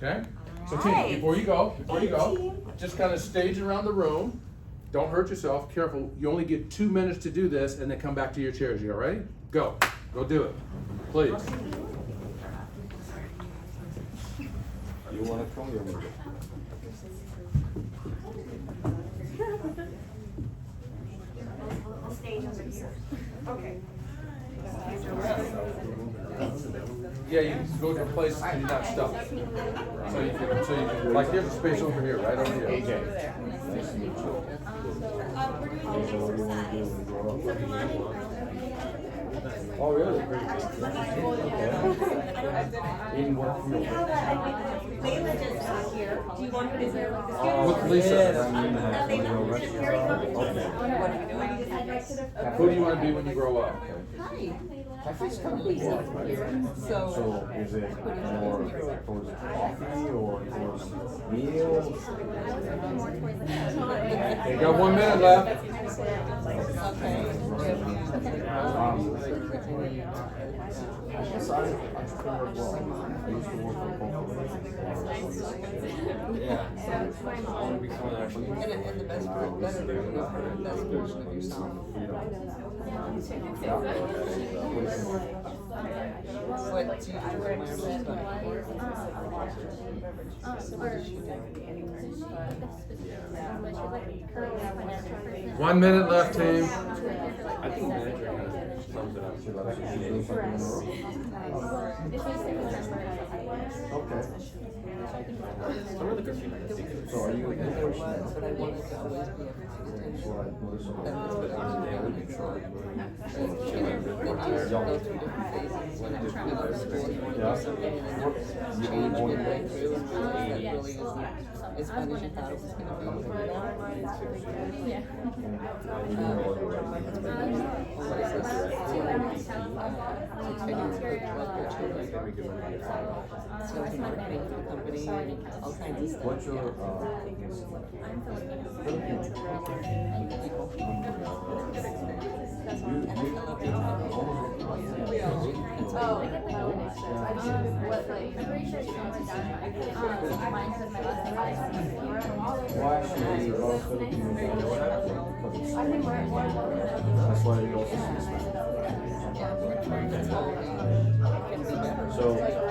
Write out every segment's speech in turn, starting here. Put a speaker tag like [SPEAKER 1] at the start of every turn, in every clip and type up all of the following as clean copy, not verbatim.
[SPEAKER 1] Okay? So
[SPEAKER 2] Alright.
[SPEAKER 1] team, before you go,
[SPEAKER 2] Team.
[SPEAKER 1] just kind of stage around the room. Don't hurt yourself, careful. You only get 2 minutes to do this and then come back to your chairs. You all right? Go do it, please.
[SPEAKER 3] You want to come here?
[SPEAKER 2] I'll stage over here. Okay.
[SPEAKER 1] Yeah, you can go to a place and you're not stuck. So you can, like there's a space over here, right over here.
[SPEAKER 3] AJ. Nice to meet you.
[SPEAKER 2] We're doing an exercise.
[SPEAKER 3] Oh, really? In what
[SPEAKER 2] We
[SPEAKER 3] field?
[SPEAKER 2] have Layla just got here. Do you want her to hear like the
[SPEAKER 1] With Lisa.
[SPEAKER 2] Layla, just carry on.
[SPEAKER 3] Okay.
[SPEAKER 1] Who do you want to be when you grow up?
[SPEAKER 3] Cafe's kind of big one, right? So is it more towards coffee or towards meals?
[SPEAKER 1] You got 1 minute left.
[SPEAKER 3] I guess I'm an entrepreneur as well. I used to work for a company.
[SPEAKER 4] Yeah. I want to become an entrepreneur.
[SPEAKER 5] And the best part, better version of her, the best version of yourself. What do you admire most about her?
[SPEAKER 1] One minute left, team.
[SPEAKER 4] I think manager kind of sums it up.
[SPEAKER 3] She likes to do something in a row? Okay.
[SPEAKER 4] Some of the good people I think.
[SPEAKER 3] So are you a good person?
[SPEAKER 5] But I wanted to always be everything
[SPEAKER 3] So like, what are some of
[SPEAKER 5] That's what I was
[SPEAKER 3] the
[SPEAKER 5] doing.
[SPEAKER 3] sure.
[SPEAKER 5] Then you go through different phases. When I'm trying to
[SPEAKER 3] Yeah.
[SPEAKER 5] change midway through, and realize that really isn't as fun as you thought it was gonna be. Sales and marketing for the company, all kinds of stuff.
[SPEAKER 3] What's your, why should you love Filipino food? That's why you also speak Spanish. So,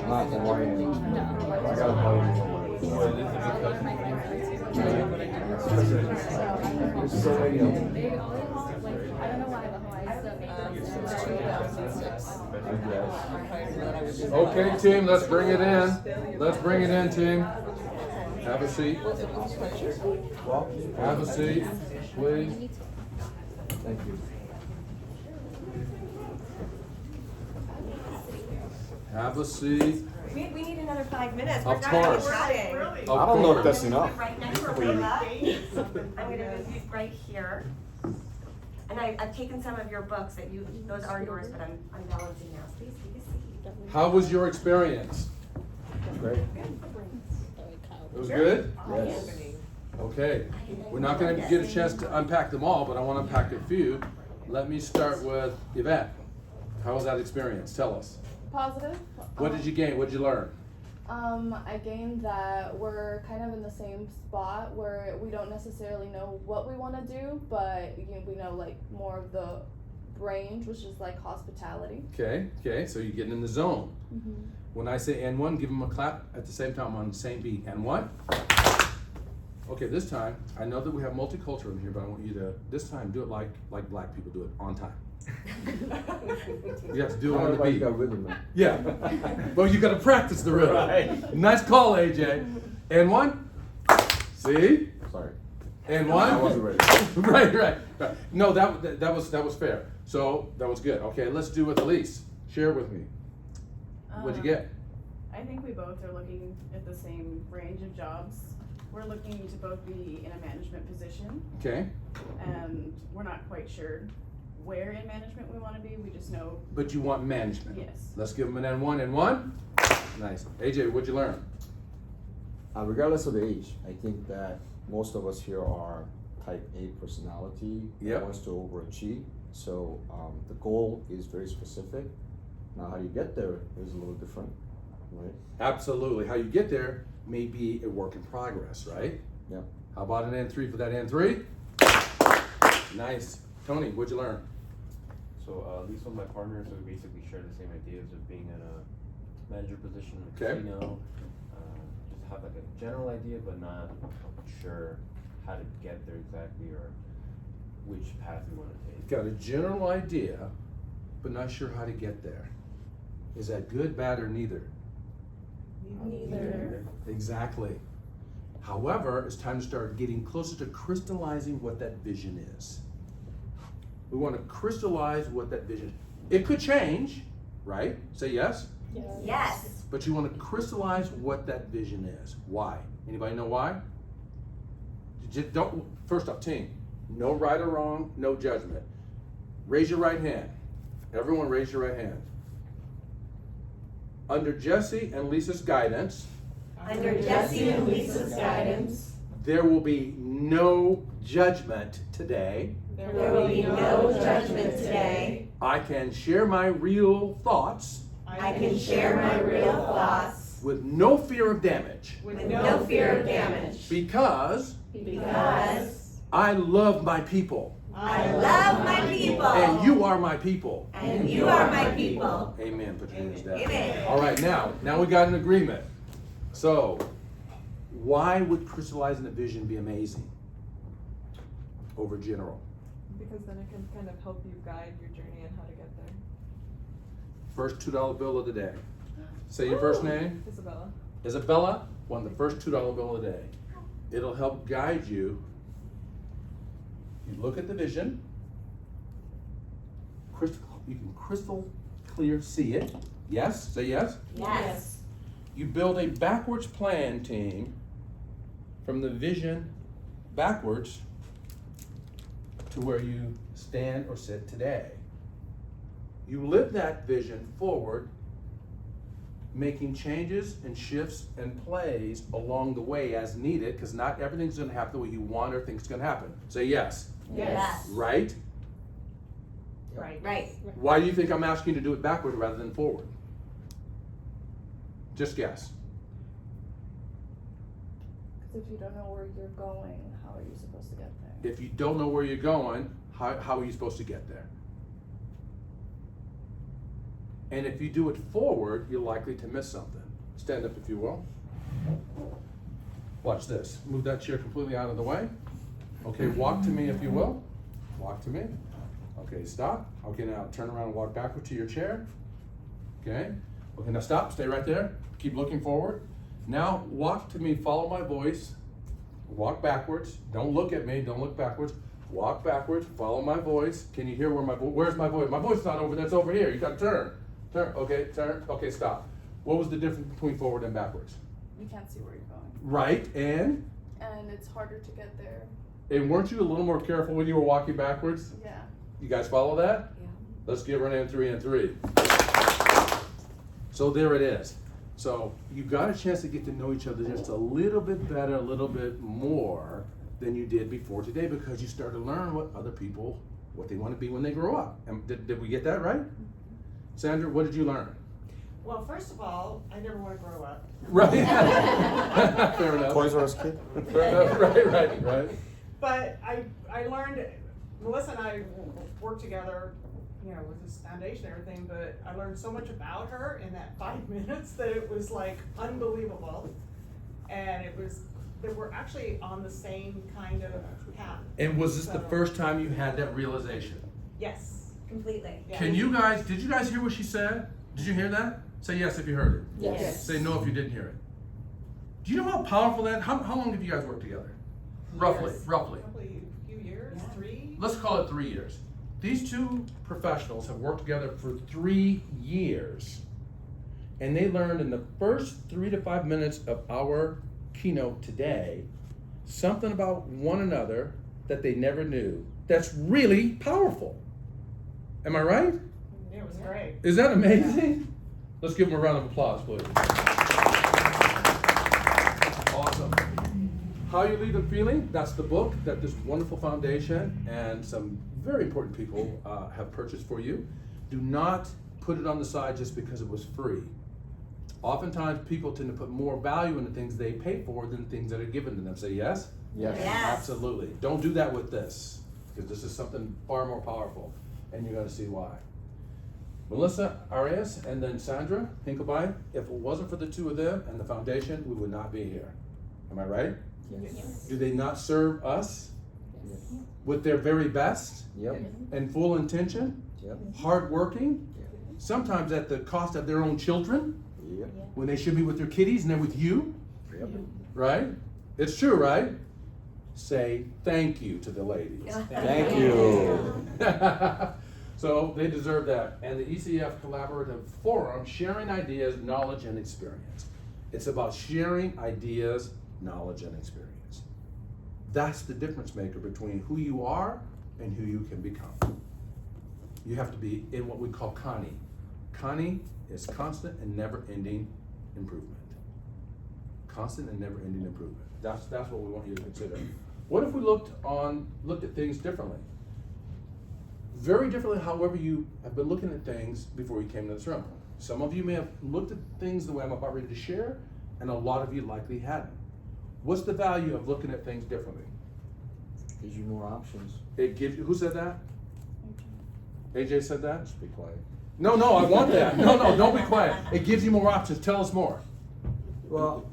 [SPEAKER 3] not Hawaiian. I gotta tell you.
[SPEAKER 4] Or is it
[SPEAKER 3] There's so many of them.
[SPEAKER 1] Okay, team, let's bring it in. Let's bring it in, team. Have a seat.
[SPEAKER 3] Well,
[SPEAKER 1] Have a seat, please.
[SPEAKER 3] thank you.
[SPEAKER 1] Have a seat.
[SPEAKER 2] We need another 5 minutes.
[SPEAKER 1] Of
[SPEAKER 2] We're not even
[SPEAKER 1] course.
[SPEAKER 2] chatting.
[SPEAKER 1] Of
[SPEAKER 3] I don't know if
[SPEAKER 1] course.
[SPEAKER 3] that's enough.
[SPEAKER 2] Right next to
[SPEAKER 3] for you.
[SPEAKER 2] Layla. I'm gonna move you right here. And I've taken some of your books that those are yours, but I'm balancing now. Please take a seat.
[SPEAKER 1] How was your experience?
[SPEAKER 3] Great.
[SPEAKER 1] It was good?
[SPEAKER 3] Yes.
[SPEAKER 1] Okay. We're not gonna get a chance to unpack them all, but I wanna unpack a few. Let me start with Yvette. How was that experience? Tell us.
[SPEAKER 6] Positive.
[SPEAKER 1] What did you gain? What did you learn?
[SPEAKER 6] I gained that we're kind of in the same spot where we don't necessarily know what we want to do, but we know like more of the range, which is like hospitality.
[SPEAKER 1] Okay, so you're getting in the zone. When I say N1, give them a clap at the same time on the same beat. N1. Okay, this time, I know that we have multicultural in here, but I want you to, this time, do it like black people do it, on time. You have to do it on the
[SPEAKER 3] Everybody's
[SPEAKER 1] beat.
[SPEAKER 3] got rhythm now.
[SPEAKER 1] Yeah, but you gotta practice the rhythm.
[SPEAKER 3] Right.
[SPEAKER 1] Nice call, AJ. N1. See?
[SPEAKER 3] Sorry.
[SPEAKER 1] N1.
[SPEAKER 3] I wasn't ready.
[SPEAKER 1] right. No, that was fair. So that was good. Okay, let's do with Elise. Share with me. What'd you get?
[SPEAKER 7] I think we both are looking at the same range of jobs. We're looking to both be in a management position,
[SPEAKER 1] Okay,
[SPEAKER 7] and we're not quite sure where in management we want to be. We just know,
[SPEAKER 1] but you want management.
[SPEAKER 7] yes.
[SPEAKER 1] Let's give them an N1. N1. Nice. AJ, what'd you learn?
[SPEAKER 3] Regardless of the age, I think that most of us here are type A personality
[SPEAKER 1] Yep.
[SPEAKER 3] that wants to overachieve. So the goal is very specific. Now, how you get there is a little different, right?
[SPEAKER 1] Absolutely. How you get there may be a work in progress, right?
[SPEAKER 3] Yep.
[SPEAKER 1] How about an N3 for that N3? Nice. Tony, what'd you learn?
[SPEAKER 4] So, at least with my partners, so we basically share the same ideas of being in a manager position in a
[SPEAKER 1] Okay.
[SPEAKER 4] casino. Just have like a general idea, but not sure how to get there exactly or which path we want to take.
[SPEAKER 1] Got a general idea, but not sure how to get there. Is that good, bad, or neither?
[SPEAKER 6] Neither.
[SPEAKER 1] Exactly. However, it's time to start getting closer to crystallizing what that vision is. We want to crystallize what that vision. It could change, right? Say yes.
[SPEAKER 2] Yes.
[SPEAKER 1] But you want to crystallize what that vision is. Why? Anybody know why? Just don't. First off, team. No right or wrong. No judgment. Raise your right hand. Everyone, raise your right hand. Under Jesse and Lisa's guidance,
[SPEAKER 2] Under Jesse and Lisa's guidance,
[SPEAKER 1] there will be no judgment today.
[SPEAKER 2] there will be no judgment today.
[SPEAKER 1] I can share my real thoughts
[SPEAKER 2] I can share my real thoughts
[SPEAKER 1] with no fear of damage
[SPEAKER 2] with no fear of damage
[SPEAKER 1] because
[SPEAKER 2] because
[SPEAKER 1] I love my people
[SPEAKER 2] I love my people.
[SPEAKER 1] and you are my people.
[SPEAKER 2] And you are my people.
[SPEAKER 1] Amen. Put your hands down.
[SPEAKER 2] Amen.
[SPEAKER 1] All right, now we got an agreement. So, why would crystallizing a vision be amazing over general?
[SPEAKER 8] Because then it can kind of help you guide your journey and how to get there.
[SPEAKER 1] First $2 bill of the day. Say your first name.
[SPEAKER 8] Isabella.
[SPEAKER 1] Isabella won the first $2 bill of the day. It'll help guide you. You look at the vision. You can crystal clear see it. Yes? Say yes.
[SPEAKER 2] Yes.
[SPEAKER 1] You build a backwards plan, team, from the vision backwards to where you stand or sit today. You live that vision forward, making changes and shifts and plays along the way as needed, because not everything's going to happen the way you want or think it's going to happen. Say yes.
[SPEAKER 2] Yes.
[SPEAKER 1] Right?
[SPEAKER 2] Right.
[SPEAKER 1] Why do you think I'm asking you to do it backward rather than forward? Just guess.
[SPEAKER 6] Because if you don't know where you're going, how are you supposed to get there?
[SPEAKER 1] If you don't know where you're going, how are you supposed to get there? And if you do it forward, you're likely to miss something. Stand up if you will. Watch this. Move that chair completely out of the way. Okay, walk to me if you will. Walk to me. Okay, stop. Okay, now turn around and walk backward to your chair. Okay. Okay, now stop. Stay right there. Keep looking forward. Now walk to me. Follow my voice. Walk backwards. Don't look at me. Don't look backwards. Walk backwards. Follow my voice. Can you hear where my voice? Where's my voice? My voice is not over there. It's over here. You got to turn. Turn. Okay. Turn. Okay. Stop. What was the difference between forward and backwards?
[SPEAKER 6] You can't see where you're going.
[SPEAKER 1] Right. And
[SPEAKER 6] It's harder to get there.
[SPEAKER 1] weren't you a little more careful when you were walking backwards?
[SPEAKER 6] Yeah.
[SPEAKER 1] You guys follow that?
[SPEAKER 2] Yeah.
[SPEAKER 1] Let's give her an N3 and 3. So there it is. So you got a chance to get to know each other just a little bit better, a little bit more than you did before today, because you started to learn what other people, what they want to be when they grow up. And did we get that right? Sandra, what did you learn?
[SPEAKER 9] Well, first of all, I never want to grow up.
[SPEAKER 1] Right. Fair enough.
[SPEAKER 3] Toys R Us kid?
[SPEAKER 1] Right.
[SPEAKER 9] But I learned, Melissa and I worked together, you know, with this foundation and everything, but I learned so much about her in that 5 minutes that it was like unbelievable. And that we're actually on the same kind of path.
[SPEAKER 1] And was this the
[SPEAKER 9] So-
[SPEAKER 1] first time you had that realization?
[SPEAKER 9] Yes.
[SPEAKER 2] Completely.
[SPEAKER 9] Yeah.
[SPEAKER 1] Did you guys hear what she said? Did you hear that? Say yes if you heard it.
[SPEAKER 2] Yes.
[SPEAKER 1] Say no if you didn't hear it. Do you know how powerful that? How long have you guys worked together? Roughly.
[SPEAKER 9] Probably a few years, 3.
[SPEAKER 1] Let's call it 3 years. These two professionals have worked together for 3 years, and they learned in the first 3 to 5 minutes of our keynote today something about one another that they never knew. That's really powerful. Am I right?
[SPEAKER 9] It was great.
[SPEAKER 1] Is that amazing? Let's give them a round of applause, please. Awesome. How You Leave Them Feeling, that's the book that this wonderful foundation and some very important people have purchased for you. Do not put it on the side just because it was free. Oftentimes, people tend to put more value in the things they pay for than things that are given to them. Say yes?
[SPEAKER 3] Yes.
[SPEAKER 2] Yes.
[SPEAKER 1] Absolutely. Don't do that with this, because this is something far more powerful, and you're gonna see why. Melissa Arias and then Sandra Hinkelbein, if it wasn't for the two of them and the foundation, we would not be here. Am I right?
[SPEAKER 3] Yes.
[SPEAKER 1] Do they not serve us
[SPEAKER 3] Yes.
[SPEAKER 1] with their very best
[SPEAKER 3] Yep.
[SPEAKER 1] and full intention,
[SPEAKER 3] Yep.
[SPEAKER 1] hardworking, sometimes at the cost of their own children,
[SPEAKER 3] Yep.
[SPEAKER 1] when they should be with their kiddies and they're with you,
[SPEAKER 3] Yep.
[SPEAKER 1] right? It's true, right? Say thank you to the ladies.
[SPEAKER 3] Thank you.
[SPEAKER 1] So they deserve that. And the ECF Collaborative Forum, sharing ideas, knowledge, and experience. It's about sharing ideas, knowledge, and experience. That's the difference maker between who you are and who you can become. You have to be in what we call Connie. Connie is constant and never-ending improvement. Constant and never-ending improvement. That's what we want you to consider. What if we looked at things differently? Very differently, however you have been looking at things before you came to this room. Some of you may have looked at things the way I'm about ready to share, and a lot of you likely hadn't. What's the value of looking at things differently?
[SPEAKER 3] Gives you more options.
[SPEAKER 1] It gives you, who said that? AJ said that?
[SPEAKER 3] Just be quiet.
[SPEAKER 1] No, I want that. No, don't be quiet. It gives you more options. Tell us more.
[SPEAKER 3] Well,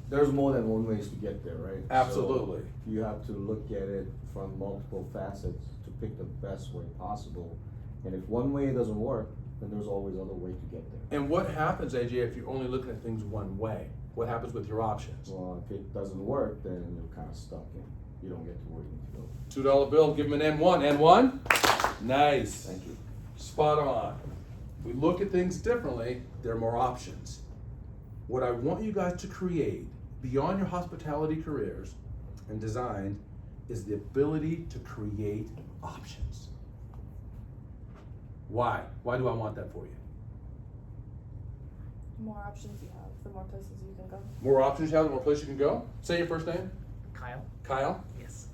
[SPEAKER 3] there's more than one ways to get there, right?
[SPEAKER 1] Absolutely.
[SPEAKER 3] So you have to look at it from multiple facets to pick the best way possible. And if one way doesn't work, then there's always other way to get there.
[SPEAKER 1] And what happens, AJ, if you're only looking at things one way? What happens with your options?
[SPEAKER 3] Well, if it doesn't work, then you're kind of stuck and you don't get to where you need to go.
[SPEAKER 1] $2 bill, give them an N1. N1? Nice.
[SPEAKER 3] Thank you.
[SPEAKER 1] Spot on. We look at things differently, there are more options. What I want you guys to create beyond your hospitality careers and design is the ability to create options. Why? Why do I want that for you?
[SPEAKER 6] The more options you have, the more places you can go.
[SPEAKER 1] More options you have, the more places you can go? Say your first name.
[SPEAKER 10] Kyle?
[SPEAKER 1] Kyle?
[SPEAKER 10] Yes.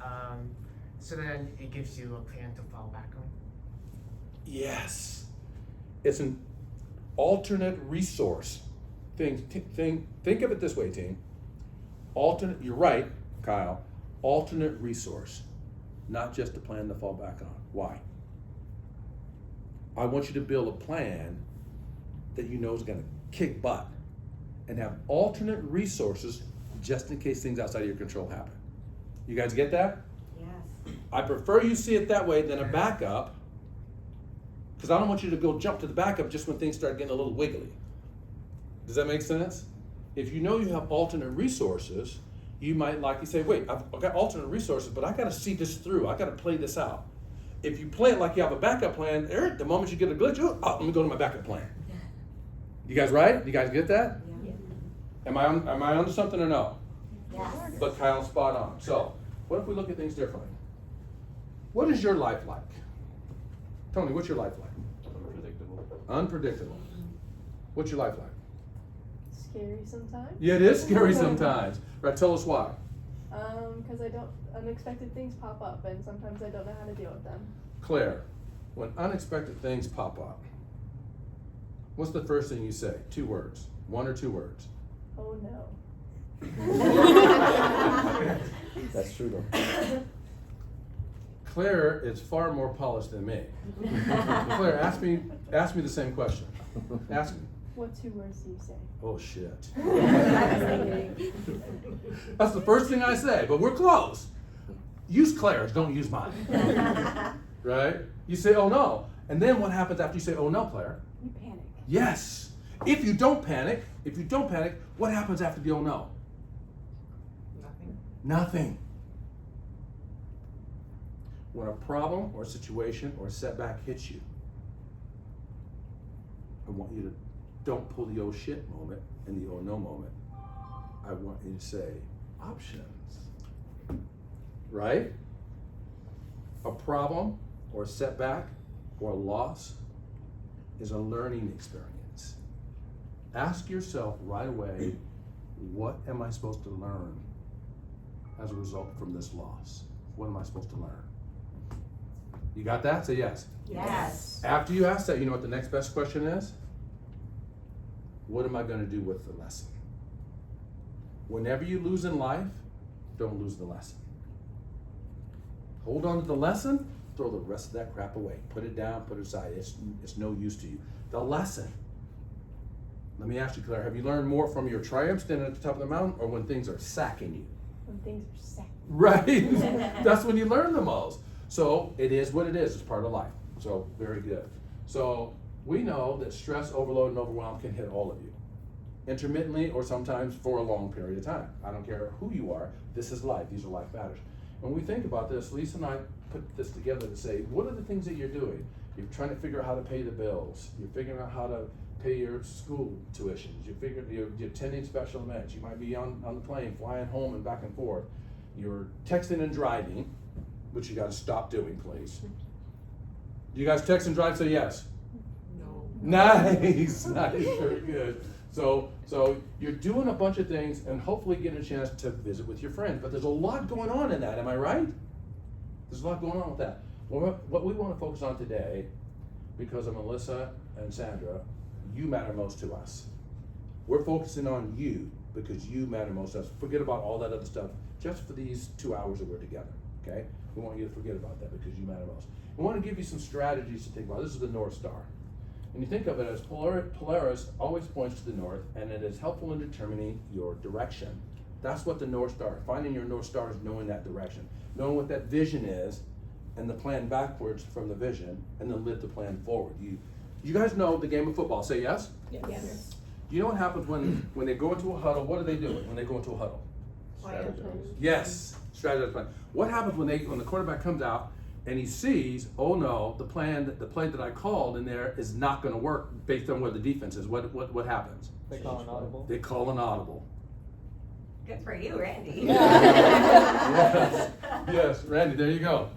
[SPEAKER 10] So then it gives you a plan to fall back on?
[SPEAKER 1] Yes. It's an alternate resource. Think of it this way, team. You're right, Kyle. Alternate resource, not just a plan to fall back on. Why? I want you to build a plan that you know is going to kick butt and have alternate resources just in case things outside of your control happen. You guys get that?
[SPEAKER 2] Yes.
[SPEAKER 1] I prefer you see it that way than a backup, because I don't want you to go jump to the backup just when things start getting a little wiggly. Does that make sense? If you know you have alternate resources, you might likely say, wait, I've got alternate resources, but I got to see this through. I got to play this out. If you play it like you have a backup plan, Eric, the moment you get a glitch, let me go to my backup plan. You guys right? You guys get that?
[SPEAKER 2] Yeah.
[SPEAKER 1] Am I onto something or no?
[SPEAKER 2] Yes.
[SPEAKER 1] But Kyle's spot on. So, what if we look at things differently? What is your life like? Tony, what's your life like?
[SPEAKER 4] Unpredictable.
[SPEAKER 1] Unpredictable. What's your life like?
[SPEAKER 6] Scary sometimes.
[SPEAKER 1] Yeah, it is scary sometimes. Right, tell us why.
[SPEAKER 6] Because unexpected things pop up, and sometimes I don't know how to deal with them.
[SPEAKER 1] Claire, when unexpected things pop up, what's the first thing you say? 2 words. 1 or 2 words.
[SPEAKER 6] Oh no.
[SPEAKER 3] That's true though.
[SPEAKER 1] Claire is far more polished than me. Claire, ask me the same question. Ask me.
[SPEAKER 6] What 2 words do you say?
[SPEAKER 1] Oh shit. That's the first thing I say, but we're close. Use Claire's, don't use mine. Right? You say, oh no. And then what happens after you say, oh no, Claire?
[SPEAKER 6] You panic.
[SPEAKER 1] Yes. If you don't panic, what happens after the oh no?
[SPEAKER 10] Nothing.
[SPEAKER 1] Nothing. When a problem or a situation or a setback hits you, I want you to don't pull the oh shit moment and the oh no moment. I want you to say options. Right? A problem or a setback or a loss is a learning experience. Ask yourself right away, what am I supposed to learn as a result from this loss? What am I supposed to learn? You got that? Say yes.
[SPEAKER 2] Yes.
[SPEAKER 1] After you ask that, you know what the next best question is? what am I gonna do with the lesson? Whenever you lose in life, don't lose the lesson. Hold on to the lesson, throw the rest of that crap away. Put it down, put it aside. It's no use to you. The lesson. Let me ask you, Claire, have you learned more from your triumphs standing at the top of the mountain, or when things are sacking you?
[SPEAKER 2] When things are set.
[SPEAKER 1] Right. That's when you learn the most. So it is what it is. It's part of life. So very good. So we know that stress, overload, and overwhelm can hit all of you, intermittently or sometimes for a long period of time. I don't care who you are. This is life. These are life matters. When we think about this, Lisa and I put this together to say, what are the things that you're doing? You're trying to figure out how to pay the bills. You're figuring out how to pay your school tuitions. You're attending special events. You might be on the plane, flying home and back and forth. You're texting and driving, which you gotta stop doing, please. Do you guys text and drive? Say yes.
[SPEAKER 9] No.
[SPEAKER 1] Nice, nice, very good. So you're doing a bunch of things and hopefully getting a chance to visit with your friends. But there's a lot going on in that, am I right? There's a lot going on with that. Well, what we want to focus on today, because of Melissa and Sandra, you matter most to us. We're focusing on you because you matter most to us. Forget about all that other stuff just for these 2 hours that we're together, okay? We want you to forget about that because you matter most. We want to give you some strategies to think about. This is the North Star. And you think of it as Polaris always points to the north, and it is helpful in determining your direction. That's what the North Star, finding your North Star is knowing that direction, knowing what that vision is, and the plan backwards from the vision, and then live the plan forward. You guys know the game of football, say yes?
[SPEAKER 2] Yes.
[SPEAKER 1] You know what happens when they go into a huddle, what are they doing when they go into a huddle? Yes, strategize plan. What happens when the quarterback comes out and he sees, oh no, the play that I called in there is not gonna work based on where the defense is? What happens?
[SPEAKER 5] They call an audible.
[SPEAKER 1] They call an audible.
[SPEAKER 2] Good for you, Randy.
[SPEAKER 1] Yes, Randy, there you go.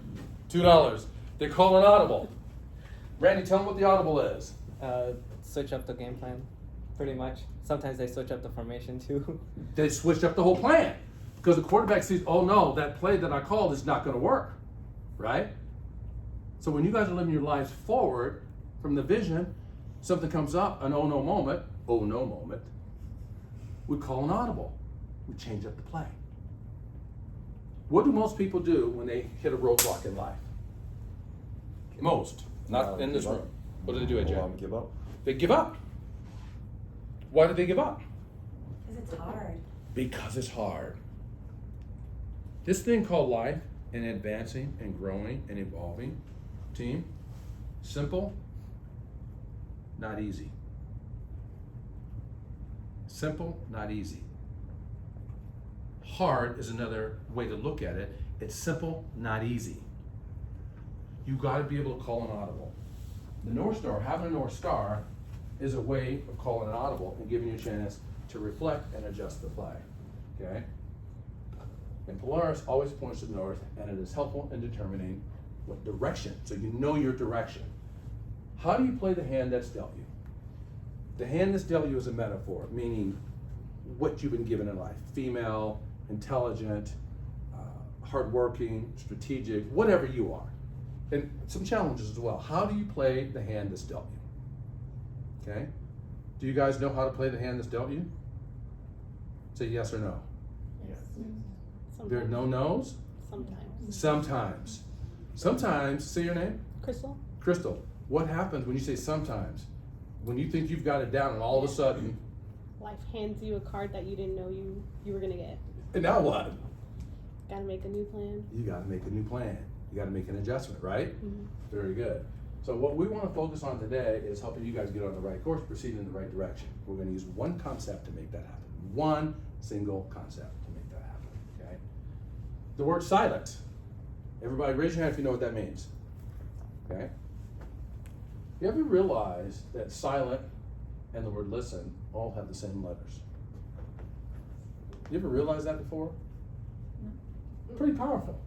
[SPEAKER 1] $2. They call an audible. Randy, tell them what the audible is.
[SPEAKER 5] Switch up the game plan, pretty much. Sometimes they switch up the formation too.
[SPEAKER 1] They switched up the whole plan because the quarterback sees, oh no, that play that I called is not gonna work, right? So when you guys are living your lives forward from the vision, something comes up, an oh no moment, we call an audible. We change up the play. What do most people do when they hit a roadblock in life? Most, not in this
[SPEAKER 3] Give up.
[SPEAKER 1] room. What do they do, AJ?
[SPEAKER 3] Give up.
[SPEAKER 1] They give up. Why do they give up?
[SPEAKER 2] Because it's hard.
[SPEAKER 1] Because it's hard. This thing called life and advancing and growing and evolving, team, simple, not easy. Simple, not easy. Hard is another way to look at it. It's simple, not easy. You gotta be able to call an audible. The North Star, having a North Star, is a way of calling an audible and giving you a chance to reflect and adjust the play, okay? And Polaris always points to the north, and it is helpful in determining what direction, so you know your direction. How do you play the hand that's dealt you? The hand that's dealt you is a metaphor, meaning what you've been given in life. Female, intelligent, hardworking, strategic, whatever you are. And some challenges as well. How do you play the hand that's dealt you? Okay? Do you guys know how to play the hand that's dealt you? Say yes or no. There are no no's? Sometimes. Sometimes, say your name?
[SPEAKER 11] Crystal?
[SPEAKER 1] Crystal. What happens when you say sometimes? When you think you've got it down and all of a sudden,
[SPEAKER 11] Life hands you a card that you didn't know you were gonna get.
[SPEAKER 1] and now what?
[SPEAKER 11] Gotta make a new plan.
[SPEAKER 1] You gotta make a new plan. You gotta make an adjustment, right?
[SPEAKER 11] Mhm.
[SPEAKER 1] Very good. So what we wanna focus on today is helping you guys get on the right course, proceed in the right direction. We're gonna use one concept to make that happen. One single concept to make that happen, okay? The word silent. Everybody raise your hand if you know what that means, okay? You ever realize that silent and the word listen all have the same letters? You ever realize that before? Pretty powerful.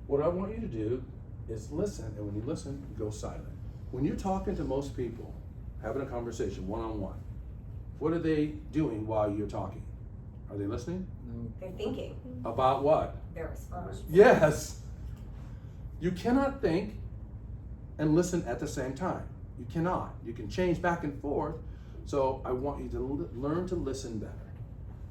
[SPEAKER 1] What I want you to do is listen, and when you listen, go silent. When you're talking to most people, having a conversation one-on-one, what are they doing while you're talking? Are they listening?
[SPEAKER 5] No.
[SPEAKER 2] They're thinking.
[SPEAKER 1] About what?
[SPEAKER 2] Their response.
[SPEAKER 1] Yes. You cannot think and listen at the same time. You cannot. You can change back and forth, So I want you to learn to listen better.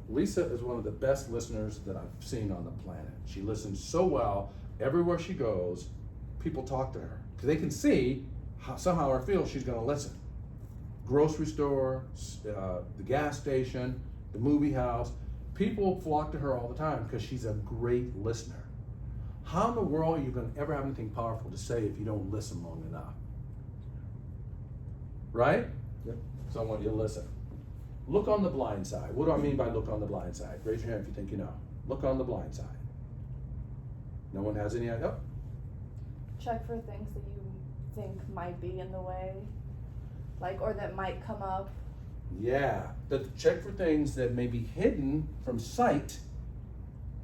[SPEAKER 1] Lisa is one of the best listeners that I've seen on the planet. She listens so well. Everywhere she goes, people talk to her because they can see how somehow or feel she's going to listen. Grocery store, the gas station, the movie house, people flock to her all the time because she's a great listener. How in the world are you going to ever have anything powerful to say if you don't listen long enough? Right?
[SPEAKER 3] Yep.
[SPEAKER 1] So I want you to listen. Look on the blind side. What do I mean by look on the blind side? Raise your hand if you think you know. Look on the blind side. No one has any idea? Oh.
[SPEAKER 6] Check for things that you think might be in the way, like, or that might come up.
[SPEAKER 1] Yeah, check for things that may be hidden from sight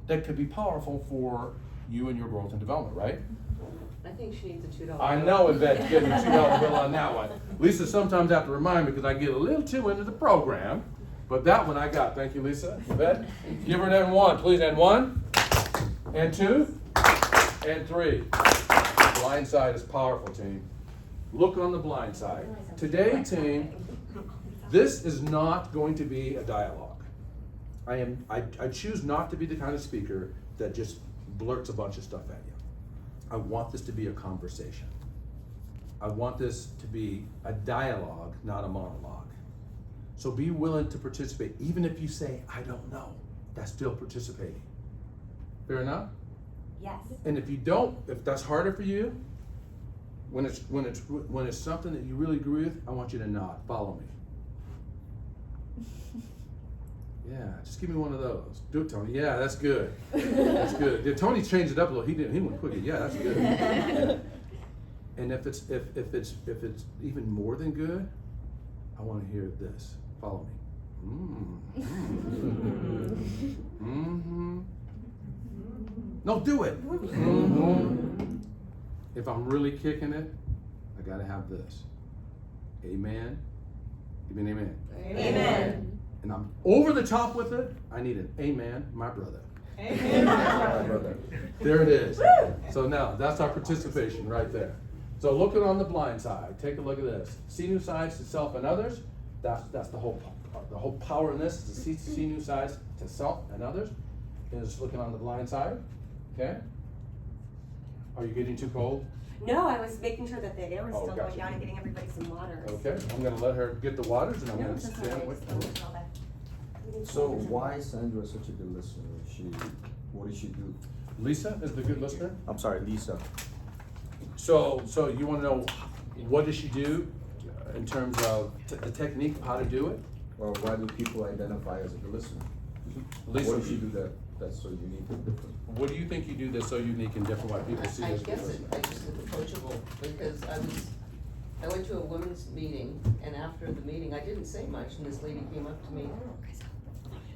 [SPEAKER 1] that could be powerful for you and your growth and development, right?
[SPEAKER 5] I think she needs a $2
[SPEAKER 1] I know Yvette's getting a $2 bill on that one. Lisa sometimes have to remind me because I get a little too into the program, but that one I got. Thank you, Lisa. Yvette, give her an N1, please. N1, N2, N3. Blind side is powerful, team. Look on the blind side. Today, team, this is not going to be a dialogue. I choose not to be the kind of speaker that just blurts a bunch of stuff at you. I want this to be a conversation. I want this to be a dialogue, not a monologue. So be willing to participate. Even if you say, I don't know, that's still participating. Fair enough?
[SPEAKER 2] Yes.
[SPEAKER 1] And if you don't, if that's harder for you, when it's something that you really agree with, I want you to nod, follow me. Yeah, just give me one of those. Do it, Tony. Yeah, that's good. That's good. Yeah, Tony changed it up a little. He went quicker. Yeah, that's good. And if it's even more than good, I want to hear this. Follow me. Mm-hmm. No, do it. Mm-hmm. If I'm really kicking it, I gotta have this. Amen. Give me an amen.
[SPEAKER 2] Amen.
[SPEAKER 1] And I'm over the top with it, I need an amen, my brother.
[SPEAKER 9] Amen.
[SPEAKER 1] My brother. There it is. So now, that's our participation right there. So looking on the blind side, take a look at this. See new sides to self and others. That's the whole power in this, is to see new sides to self and others. And just looking on the blind side, okay? Are you getting too cold?
[SPEAKER 2] No, I was making sure that the air was
[SPEAKER 1] Oh,
[SPEAKER 2] still
[SPEAKER 1] gotcha.
[SPEAKER 2] going down and getting everybody some water.
[SPEAKER 1] Okay, I'm gonna let her get the waters and I'm
[SPEAKER 2] No,
[SPEAKER 1] gonna
[SPEAKER 2] it's okay.
[SPEAKER 1] stand with
[SPEAKER 2] Don't
[SPEAKER 1] her.
[SPEAKER 2] smell that.
[SPEAKER 3] So why is Sandra such a good listener? What does she do?
[SPEAKER 1] Lisa is the good listener.
[SPEAKER 3] I'm sorry, Lisa.
[SPEAKER 1] So you wanna know what does she do in terms of the technique of how to do it?
[SPEAKER 3] Or why do people identify as a good listener?
[SPEAKER 1] Lisa,
[SPEAKER 3] What does she do that's so unique and different?
[SPEAKER 1] what do you think you do that's so unique and different why people see
[SPEAKER 5] I
[SPEAKER 1] you as a good
[SPEAKER 5] guess
[SPEAKER 1] listener?
[SPEAKER 5] I just look approachable, because I went to a women's meeting, and after the meeting, I didn't say much, and this lady came up to me.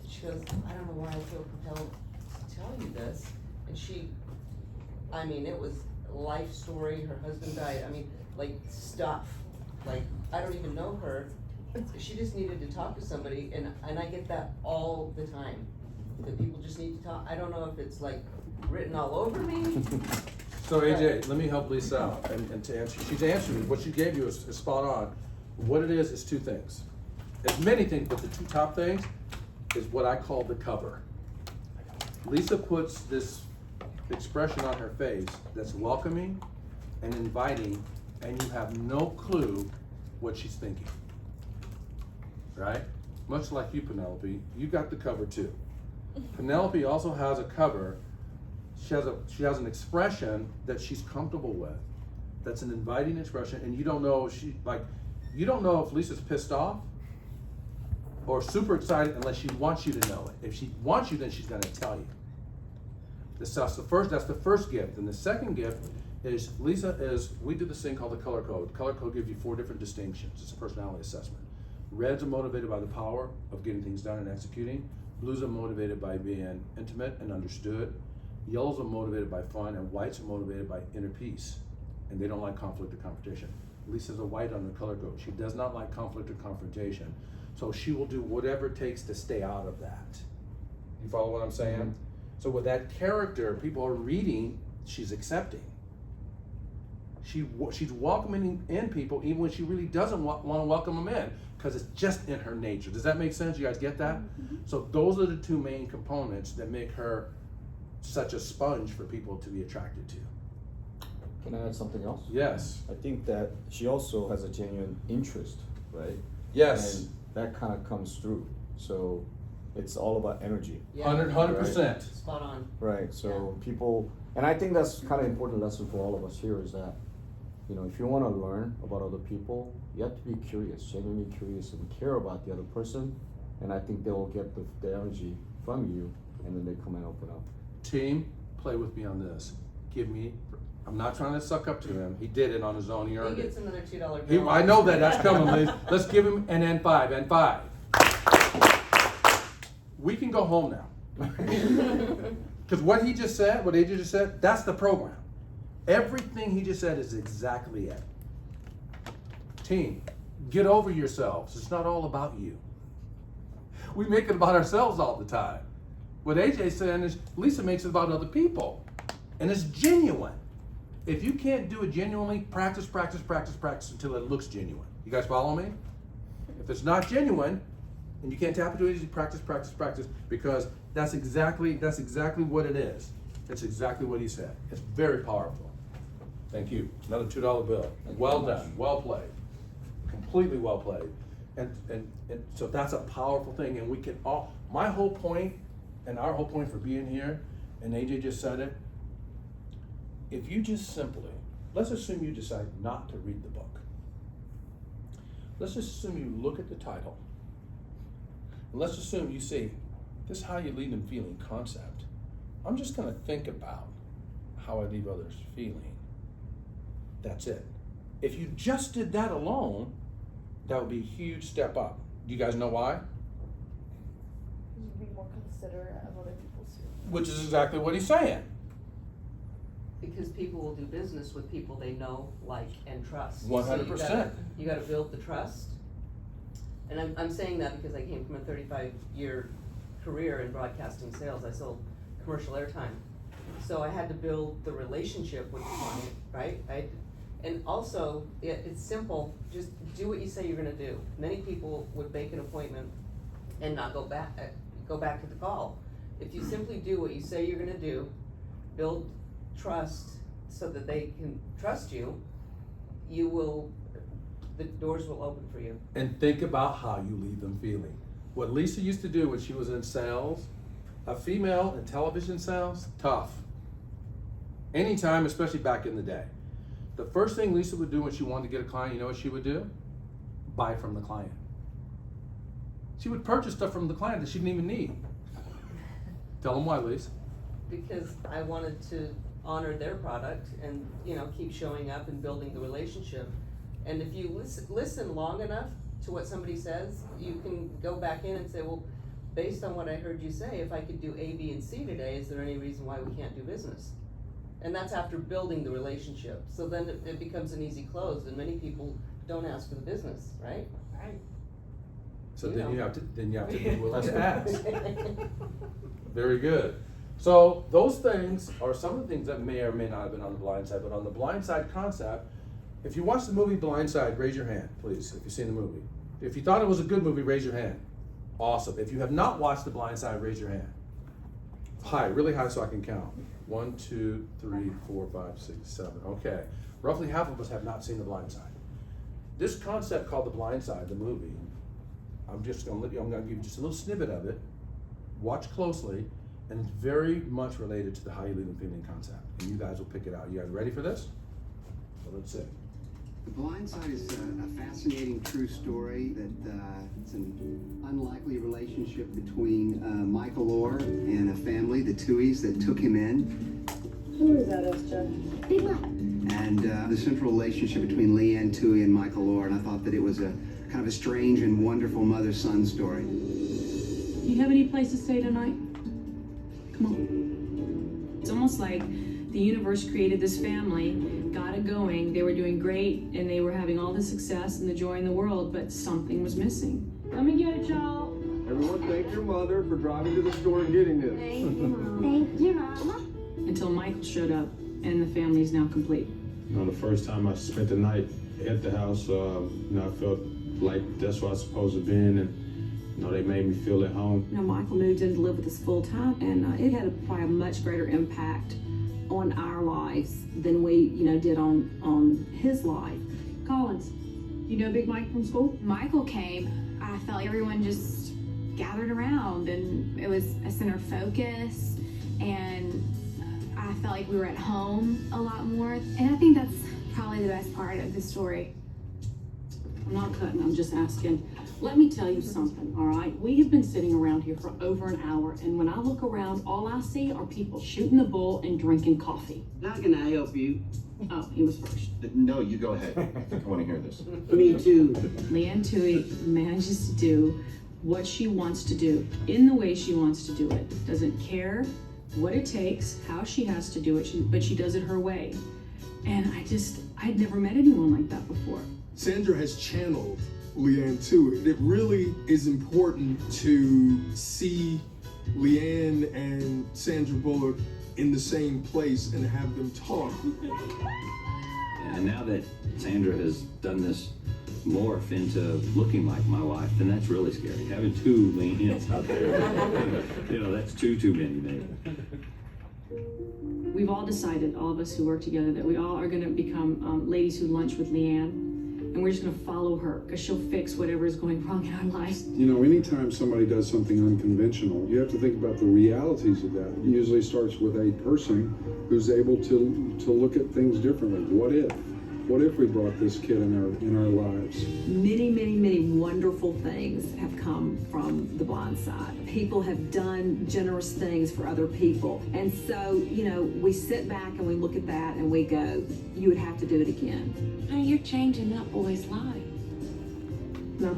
[SPEAKER 5] She goes, I don't know why I feel compelled to tell you this, and it was life story, her husband died, like stuff, like, I don't even know her. She just needed to talk to somebody, and I get that all the time, that people just need to talk. I don't know if it's like written all over me.
[SPEAKER 1] So AJ, let me help Lisa out and to answer. She's answering, what she gave you is spot on. What it is two things. It's many things, but the two top things is what I call the cover. Lisa puts this expression on her face that's welcoming and inviting, and you have no clue what she's thinking. Right? Much like you, Penelope, you got the cover too. Penelope also has a cover. She has an expression that she's comfortable with. That's an inviting expression, and you don't know you don't know if Lisa's pissed off or super excited unless she wants you to know it. If she wants you, then she's gonna tell you. That's the first gift. And the second gift is we do this thing called the color code. Color code gives you 4 different distinctions. It's a personality assessment. Reds are motivated by the power of getting things done and executing. Blues are motivated by being intimate and understood. Yellows are motivated by fun, and whites are motivated by inner peace. And they don't like conflict or confrontation. Lisa's a white on the color code. She does not like conflict or confrontation. So she will do whatever it takes to stay out of that. You follow what I'm saying? Mm-hmm. So with that character, people are reading, she's accepting. She's welcoming in people even when she really doesn't want to welcome them in, because it's just in her nature. Does that make sense? You guys get that? So those are the two main components that make her such a sponge for people to be attracted to.
[SPEAKER 3] Can I add something else?
[SPEAKER 1] Yes.
[SPEAKER 3] I think that she also has a genuine interest, right?
[SPEAKER 1] Yes.
[SPEAKER 3] And that kind of comes through. So it's all about energy.
[SPEAKER 5] Yeah.
[SPEAKER 1] 100%.
[SPEAKER 5] Spot on.
[SPEAKER 3] Right, so people, and I think that's kind of important lesson for all of us here is that, you know, if you want to learn about other people, you have to be curious, genuinely curious, and care about the other person. And I think they will get the energy from you, and then they come and open up.
[SPEAKER 1] Team, play with me on this. I'm not trying to suck up to him. He did it on his own. He
[SPEAKER 5] He
[SPEAKER 1] earned
[SPEAKER 5] gets
[SPEAKER 1] it.
[SPEAKER 5] another $2 bill.
[SPEAKER 1] I know that's coming, Liz. Let's give him an N5. We can go home now. Because what AJ just said, that's the program. Everything he just said is exactly it. Team, get over yourselves. It's not all about you. We make it about ourselves all the time. What AJ's saying is Lisa makes it about other people. And it's genuine. If you can't do it genuinely, practice until it looks genuine. You guys follow me? If it's not genuine, and you can't tap into it, you practice, because that's exactly what it is. It's exactly what he said. It's very powerful. Thank you. Another $2 bill. Well done. Well played. Completely well played. And so that's a powerful thing. And we can all, my whole point and our whole point for being here, and AJ just said it, if you just simply, let's assume you decide not to read the book. Let's just assume you look at the title. And let's assume you see, this is how you leave them feeling concept. I'm just gonna think about how I leave others feeling. That's it. If you just did that alone, that would be a huge step up. Do you guys know why?
[SPEAKER 6] You'd be more considerate of other people's feelings.
[SPEAKER 1] Which is exactly what he's saying.
[SPEAKER 5] Because people will do business with people they know, like, and trust.
[SPEAKER 1] 100%.
[SPEAKER 5] You gotta build the trust. And I'm saying that because I came from a 35-year career in broadcasting sales. I sold commercial airtime. So I had to build the relationship with the client, right? And also, it's simple, just do what you say you're gonna do. Many people would make an appointment and not go back to the call. If you simply do what you say you're gonna do, build trust so that they can trust you, the doors will open for you.
[SPEAKER 1] And think about how you leave them feeling. What Lisa used to do when she was in sales, a female in television sales, tough. Anytime, especially back in the day. The first thing Lisa would do when she wanted to get a client, you know what she would do? Buy from the client. She would purchase stuff from the client that she didn't even need. Tell them why, Lisa.
[SPEAKER 5] Because I wanted to honor their product and, keep showing up and building the relationship. And if you listen long enough to what somebody says, you can go back in and say, well, based on what I heard you say, if I could do A, B, and C today, is there any reason why we can't do business? And that's after building the relationship. So then it becomes an easy close, and many people don't ask for the business, right?
[SPEAKER 9] Right.
[SPEAKER 1] So
[SPEAKER 5] You
[SPEAKER 1] then
[SPEAKER 5] know.
[SPEAKER 1] you have to be willing to ask. Very good. So those things are some of the things that may or may not have been on the blind side, but on the blind side concept, if you watched the movie Blind Side, raise your hand, please, if you've seen the movie. If you thought it was a good movie, raise your hand. Awesome. If you have not watched The Blind Side, raise your hand. High, really high so I can count. 1, 2, 3, 4, 5, 6, 7. Okay. Roughly half of us have not seen The Blind Side. This concept called The Blind Side, the movie, I'm gonna give you just a little snippet of it. Watch closely, and it's very much related to the how you leave them feeling concept. And you guys will pick it out. You guys ready for this? So let's see.
[SPEAKER 12] The Blind Side is a fascinating true story that it's an unlikely relationship between Michael Orr and a family, the Tuohys, that took him in.
[SPEAKER 11] Who is that, Jeff?
[SPEAKER 12] And the central relationship between Leanne Tuohy and Michael Orr, and I thought that it was a kind of a strange and wonderful mother-son story.
[SPEAKER 13] You have any place to stay tonight? Come on. It's almost like the universe created this family, got it going, they were doing great, and they were having all the success and the joy in the world, but something was missing. Let me get it, y'all.
[SPEAKER 14] Everyone thank your mother for driving to the store and getting this.
[SPEAKER 13] Thank you, Mama. Until Michael showed up, and the family is now complete.
[SPEAKER 15] You know, the first time I spent the night at the house, you know, I felt like that's where I was supposed to be in, and you know, they made me feel at home.
[SPEAKER 13] You know, Michael moved in to live with us full time, and it had probably a much greater impact on our lives than we, you know, did on his life. Collins, you know Big Mike from school?
[SPEAKER 16] Michael came, I felt like everyone just gathered around, and it was a center of focus, and I felt like we were at home a lot more. And I think that's probably the best part of the story.
[SPEAKER 13] I'm not cutting, I'm just asking. Let me tell you something, all right? We have been sitting around here for over an hour, and when I look around, all I see are people shooting the bull and drinking coffee.
[SPEAKER 17] How can I help you?
[SPEAKER 13] Oh, he was first.
[SPEAKER 18] No, you go ahead. I think I want to hear this.
[SPEAKER 17] Me too.
[SPEAKER 13] Leanne Tui manages to do what she wants to do in the way she wants to do it. Doesn't care what it takes, how she has to do it, but she does it her way. And I'd never met anyone like that before.
[SPEAKER 14] Sandra has channeled Leanne too. It really is important to see Leanne and Sandra Bullock in the same place and have them talk.
[SPEAKER 19] And now that Sandra has done this morph into looking like my wife, then that's really scary. Having two Leannes out there, you know, that's too many, maybe.
[SPEAKER 13] We've all decided, all of us who work together, that we all are gonna become ladies who lunch with Leanne. And we're just gonna follow her, because she'll fix whatever is going wrong in our lives.
[SPEAKER 14] You know, anytime somebody does something unconventional, you have to think about the realities of that. It usually starts with a person who's able to look at things differently. What if? What if we brought this kid in our lives?
[SPEAKER 13] Many, many, many wonderful things have come from The Blind Side. People have done generous things for other people. And so, you know, we sit back and we look at that and we go, you would have to do it again.
[SPEAKER 16] Honey, you're changing that boy's life.
[SPEAKER 13] No.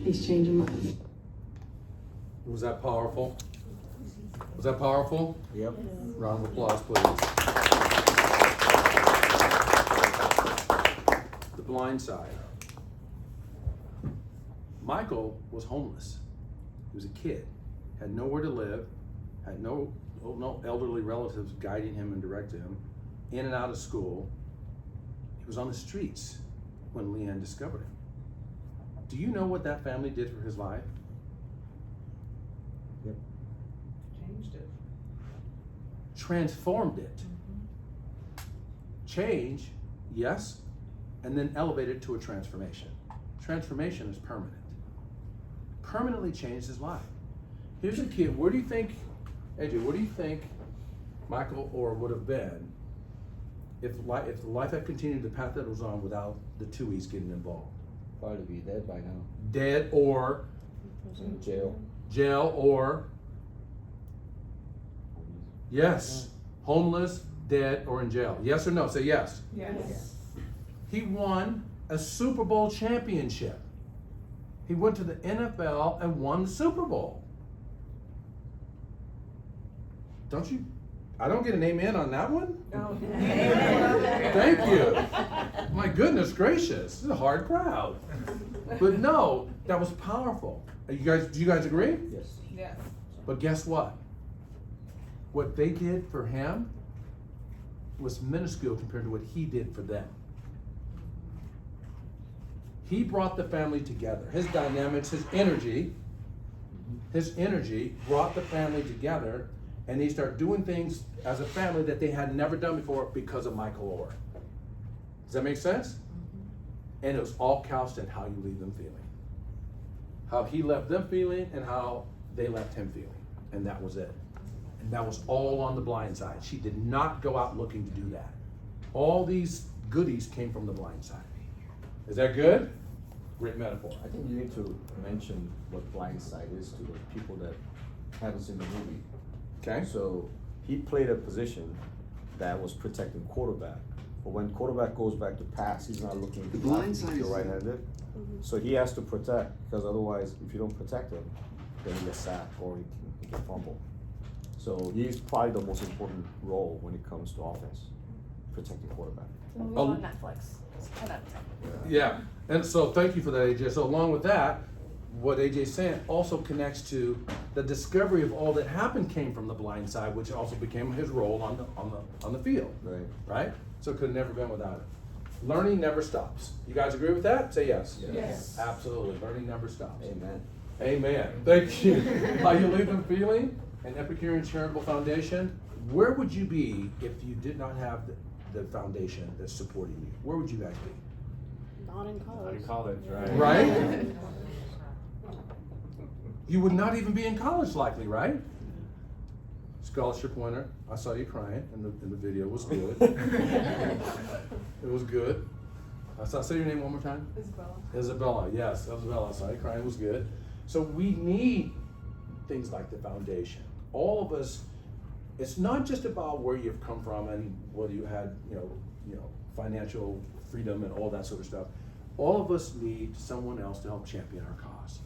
[SPEAKER 13] He's changing mine.
[SPEAKER 1] Was that powerful? Was that powerful?
[SPEAKER 3] Yep.
[SPEAKER 1] Round of applause, please. The Blind Side. Michael was homeless. He was a kid, had nowhere to live, had no elderly relatives guiding him and directing him, in and out of school. He was on the streets when Leanne discovered him. Do you know what that family did for his life?
[SPEAKER 3] Yep.
[SPEAKER 9] Changed it.
[SPEAKER 1] Transformed it. Change, yes, and then elevated to a transformation. Transformation is permanent. Permanently changed his life. Here's a kid, where do you think, AJ, where do you think Michael Orr would have been if the life had continued the path that it was on without the Tuohys getting involved?
[SPEAKER 3] Probably be dead by now.
[SPEAKER 1] Dead or
[SPEAKER 3] In jail.
[SPEAKER 1] jail or, yes, homeless, dead, or in jail. Yes or no? Say yes.
[SPEAKER 9] Yes.
[SPEAKER 1] He won a Super Bowl championship. He went to the NFL and won the Super Bowl. Don't you? I don't get an amen on that one?
[SPEAKER 9] No.
[SPEAKER 1] Thank you. My goodness gracious, this is a hard crowd. But no, that was powerful. Do you guys agree?
[SPEAKER 3] Yes.
[SPEAKER 9] Yes.
[SPEAKER 1] But guess what? What they did for him was minuscule compared to what he did for them. He brought the family together. His dynamics, his energy brought the family together, and they started doing things as a family that they had never done before because of Michael Orr. Does that make sense? And it was all couched in how you leave them feeling. How he left them feeling and how they left him feeling. And that was it. And that was all on The Blind Side. She did not go out looking to do that. All these goodies came from The Blind Side. Is that good? Great metaphor.
[SPEAKER 3] I think you need to mention what Blind Side is to the people that haven't seen the movie.
[SPEAKER 1] Okay.
[SPEAKER 3] So he played a position that was protecting quarterback. But when quarterback goes back to pass, he's not looking
[SPEAKER 12] The blind
[SPEAKER 3] to
[SPEAKER 12] side
[SPEAKER 3] the
[SPEAKER 12] is-
[SPEAKER 3] right-handed. So he has to protect, because otherwise, if you don't protect him, then he gets sacked or he can fumble. So he's probably the most important role when it comes to offense, protecting quarterback.
[SPEAKER 6] It's a movie on Netflix. It's 10 out of 10.
[SPEAKER 1] Yeah, and so thank you for that, AJ. So along with that, what AJ's saying also connects to the discovery of all that happened came from the blind side, which also became his role on the field.
[SPEAKER 3] Right.
[SPEAKER 1] Right? So it could have never been without it. Learning never stops. You guys agree with that? Say yes.
[SPEAKER 3] Yes.
[SPEAKER 1] Absolutely. Learning never stops.
[SPEAKER 3] Amen.
[SPEAKER 1] Amen. Thank you. How you leave them feeling? An Epicurean Charitable Foundation. Where would you be if you did not have the foundation that's supporting you? Where would you guys be?
[SPEAKER 11] Not in
[SPEAKER 4] Not
[SPEAKER 11] college.
[SPEAKER 4] in college, right?
[SPEAKER 1] Right? You would not even be in college likely, right? Scholarship winner. I saw you crying in the video. It was good. It was good. Say your name one more time.
[SPEAKER 7] Isabella.
[SPEAKER 1] Isabella, yes, Isabella. I saw you crying. It was good. So we need things like the foundation. All of us. It's not just about where you've come from and whether you had, financial freedom and all that sort of stuff. All of us need someone else to help champion our cause.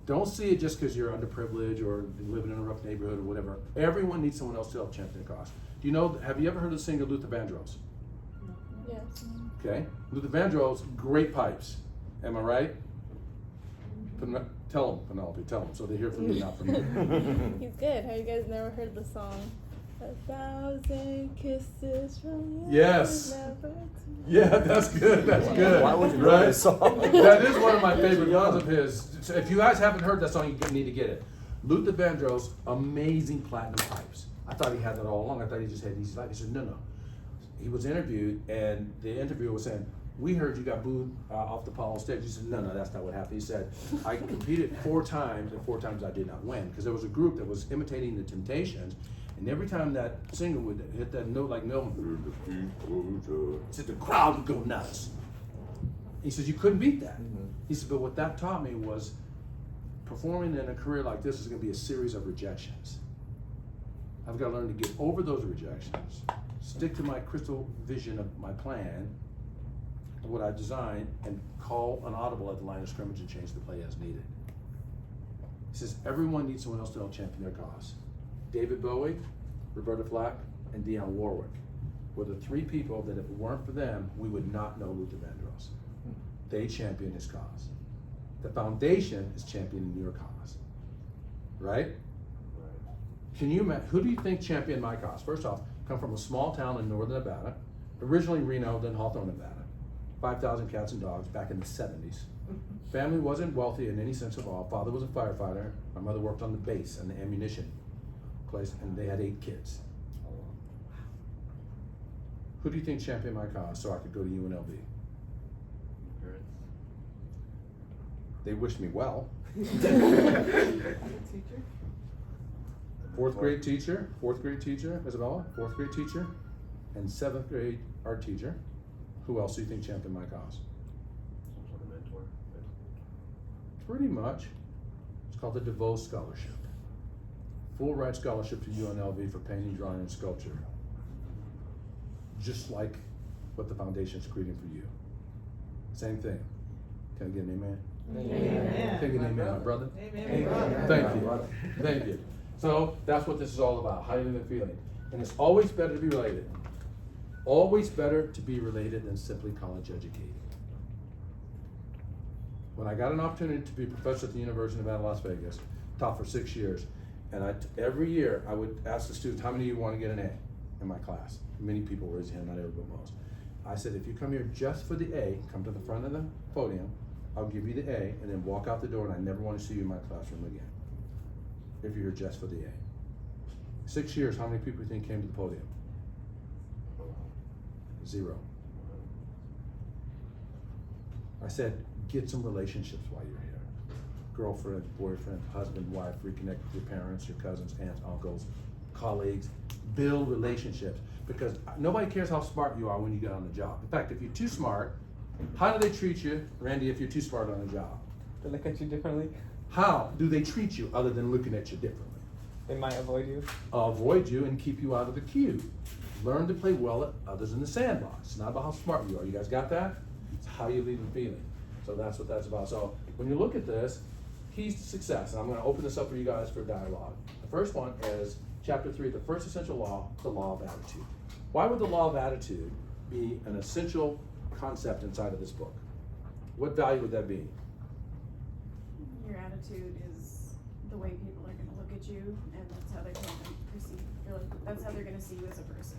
[SPEAKER 1] Don't see it just because you're underprivileged or living in a rough neighborhood or whatever. Everyone needs someone else to help champion the cause. Do you know, have you ever heard the singer Luther Vandross?
[SPEAKER 6] Yes.
[SPEAKER 1] Okay, Luther Vandross, great pipes. Am I right? Tell them, Penelope, tell them, so they hear from me, not from you.
[SPEAKER 6] He's good. Have you guys never heard the song? 1,000 kisses from you.
[SPEAKER 1] Yes.
[SPEAKER 6] Never
[SPEAKER 1] Yeah, that's good. That's good.
[SPEAKER 3] Why would you know
[SPEAKER 1] right?
[SPEAKER 3] this song?
[SPEAKER 1] That is one of my favorite ones of his. So if you guys haven't heard that song, you need to get it. Luther Vandross, amazing platinum pipes. I thought he had that all along. I thought he just had these. He said, no. He was interviewed, and the interviewer was saying, "We heard you got booed off the Apollo stage." He said, "No, that's not what happened." He said, "I competed 4 times, and 4 times I did not win because there was a group that was imitating the Temptations." And every time that singer would hit that note like Milton, he said the crowd would go nuts. He says you couldn't beat that. He said, but what that taught me was performing in a career like this is going to be a series of rejections. I've got to learn to get over those rejections, stick to my crystal vision of my plan, what I designed, and call an audible at the line of scrimmage and change the play as needed. He says everyone needs someone else to help champion their cause. David Bowie, Roberta Flack, and Dionne Warwick were the 3 people that if it weren't for them, we would not know Luther Vandross. They championed his cause. The foundation is championing your cause, right? Can you imagine, who do you think championed my cause? First off, come from a small town in northern Nevada, originally Reno, then Hawthorne, Nevada. 5,000 cats and dogs back in the 70s. Family wasn't wealthy in any sense at all. Father was a firefighter. My mother worked on the base and the ammunition place, and they had 8 kids. Who do you think championed my cause so I could go to UNLV? They wished me well. 4th grade teacher, Isabella, 4th grade teacher, and 7th grade art teacher. Who else do you think championed my cause?
[SPEAKER 4] Some sort of mentor.
[SPEAKER 1] Pretty much. It's called the DeVoe Scholarship. Full ride scholarship to UNLV for painting, drawing, and sculpture. Just like what the foundation is creating for you. Same thing. Can I get an amen?
[SPEAKER 9] Amen.
[SPEAKER 1] Can I get an amen, my brother?
[SPEAKER 9] Amen.
[SPEAKER 1] Thank you. Thank you. So that's what this is all about, how you live and feeling. And it's always better to be related. Always better to be related than simply college educated. When I got an opportunity to be a professor at the University of Nevada, Las Vegas, taught for 6 years, and every year I would ask the students, how many of you want to get an A in my class? Many people raise their hand, not everybody most. I said, if you come here just for the A, come to the front of the podium, I'll give you the A, and then walk out the door, and I never want to see you in my classroom again. If you're here just for the A. 6 years, how many people do you think came to the podium? 0. I said, get some relationships while you're here. Girlfriend, boyfriend, husband, wife, reconnect with your parents, your cousins, aunts, uncles, colleagues. Build relationships, because nobody cares how smart you are when you get on the job. In fact, if you're too smart, how do they treat you, Randy, if you're too smart on the job?
[SPEAKER 17] They look at you differently.
[SPEAKER 1] How do they treat you other than looking at you differently?
[SPEAKER 17] They might avoid you.
[SPEAKER 1] Avoid you and keep you out of the queue. Learn to play well at others in the sandbox. It's not about how smart you are. You guys got that? It's how you leave them feeling. So that's what that's about. So when you look at this, keys to success, and I'm going to open this up for you guys for dialogue. The first one is chapter 3, the first essential law, the law of attitude. Why would the law of attitude be an essential concept inside of this book? What value would that be?
[SPEAKER 7] your attitude is the way people are gonna look at you, and that's how they're gonna perceive, or like, that's how they're gonna see you as a person,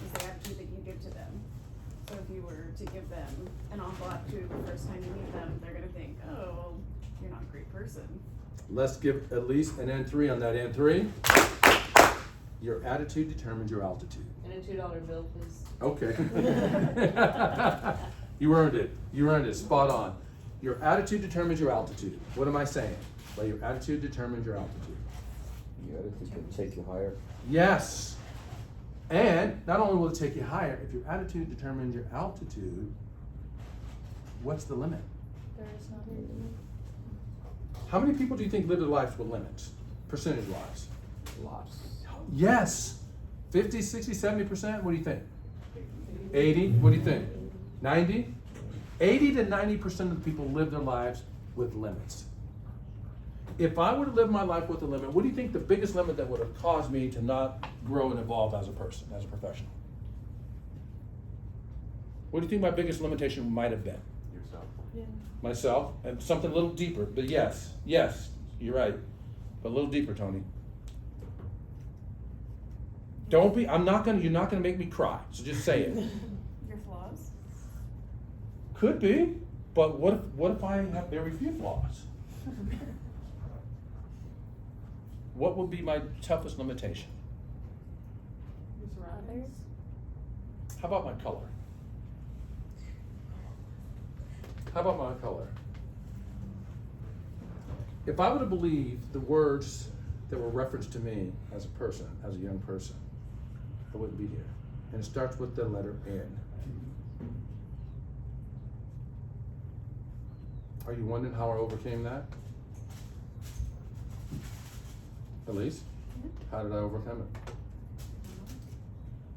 [SPEAKER 7] is the attitude that you give to them. So if you were to give them an envelope to the first time you meet them, they're gonna think, oh, well, you're not a great person.
[SPEAKER 1] Let's give at least an N3 on that N3. Your attitude determines your altitude.
[SPEAKER 5] And a $2 bill, please.
[SPEAKER 1] Okay. You earned it. You earned it. Spot on. Your attitude determines your altitude. What am I saying? Well, your attitude determines your altitude.
[SPEAKER 3] Your attitude can take you higher.
[SPEAKER 1] Yes. And not only will it take you higher, if your attitude determines your altitude, what's the limit?
[SPEAKER 6] There is no limit.
[SPEAKER 1] How many people do you think live their lives with limits, percentage-wise?
[SPEAKER 3] Lots.
[SPEAKER 1] Yes. 50, 60, 70%? What do you think? 80? What do you think? 90? 80 to 90% of the people live their lives with limits. If I were to live my life with a limit, what do you think the biggest limit that would have caused me to not grow and evolve as a person, as a professional? What do you think my biggest limitation might have been?
[SPEAKER 4] Yourself.
[SPEAKER 11] Yeah.
[SPEAKER 1] Myself, and something a little deeper, but yes, you're right. But a little deeper, Tony. Don't be, you're not gonna make me cry, so just say it.
[SPEAKER 7] Your flaws?
[SPEAKER 1] Could be, but what if I have very few flaws? What would be my toughest limitation?
[SPEAKER 11] Your surroundings.
[SPEAKER 1] How about my color? How about my color? If I were to believe the words that were referenced to me as a person, as a young person, I wouldn't be here. And it starts with the letter N. Are you wondering how I overcame that? Elise? How did I overcome it?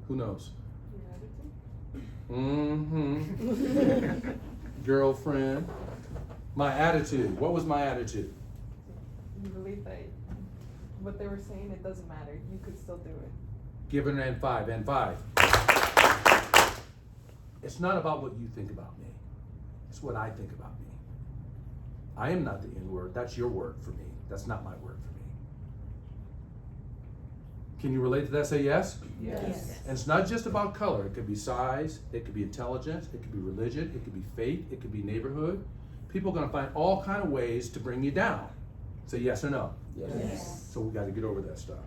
[SPEAKER 1] Who knows?
[SPEAKER 11] Your attitude.
[SPEAKER 1] Mm-hmm. Girlfriend. My attitude. What was my attitude?
[SPEAKER 8] You believe that what they were saying, it doesn't matter. You could still do it.
[SPEAKER 1] Give it an N5. N5. It's not about what you think about me. It's what I think about me. I am not the N word. That's your word for me. That's not my word for me. Can you relate to that? Say yes?
[SPEAKER 11] Yes.
[SPEAKER 1] And it's not just about color. It could be size, it could be intelligence, it could be religion, it could be faith, it could be neighborhood. People are gonna find all kind of ways to bring you down. Say yes or no?
[SPEAKER 3] Yes.
[SPEAKER 1] So we gotta get over that stuff.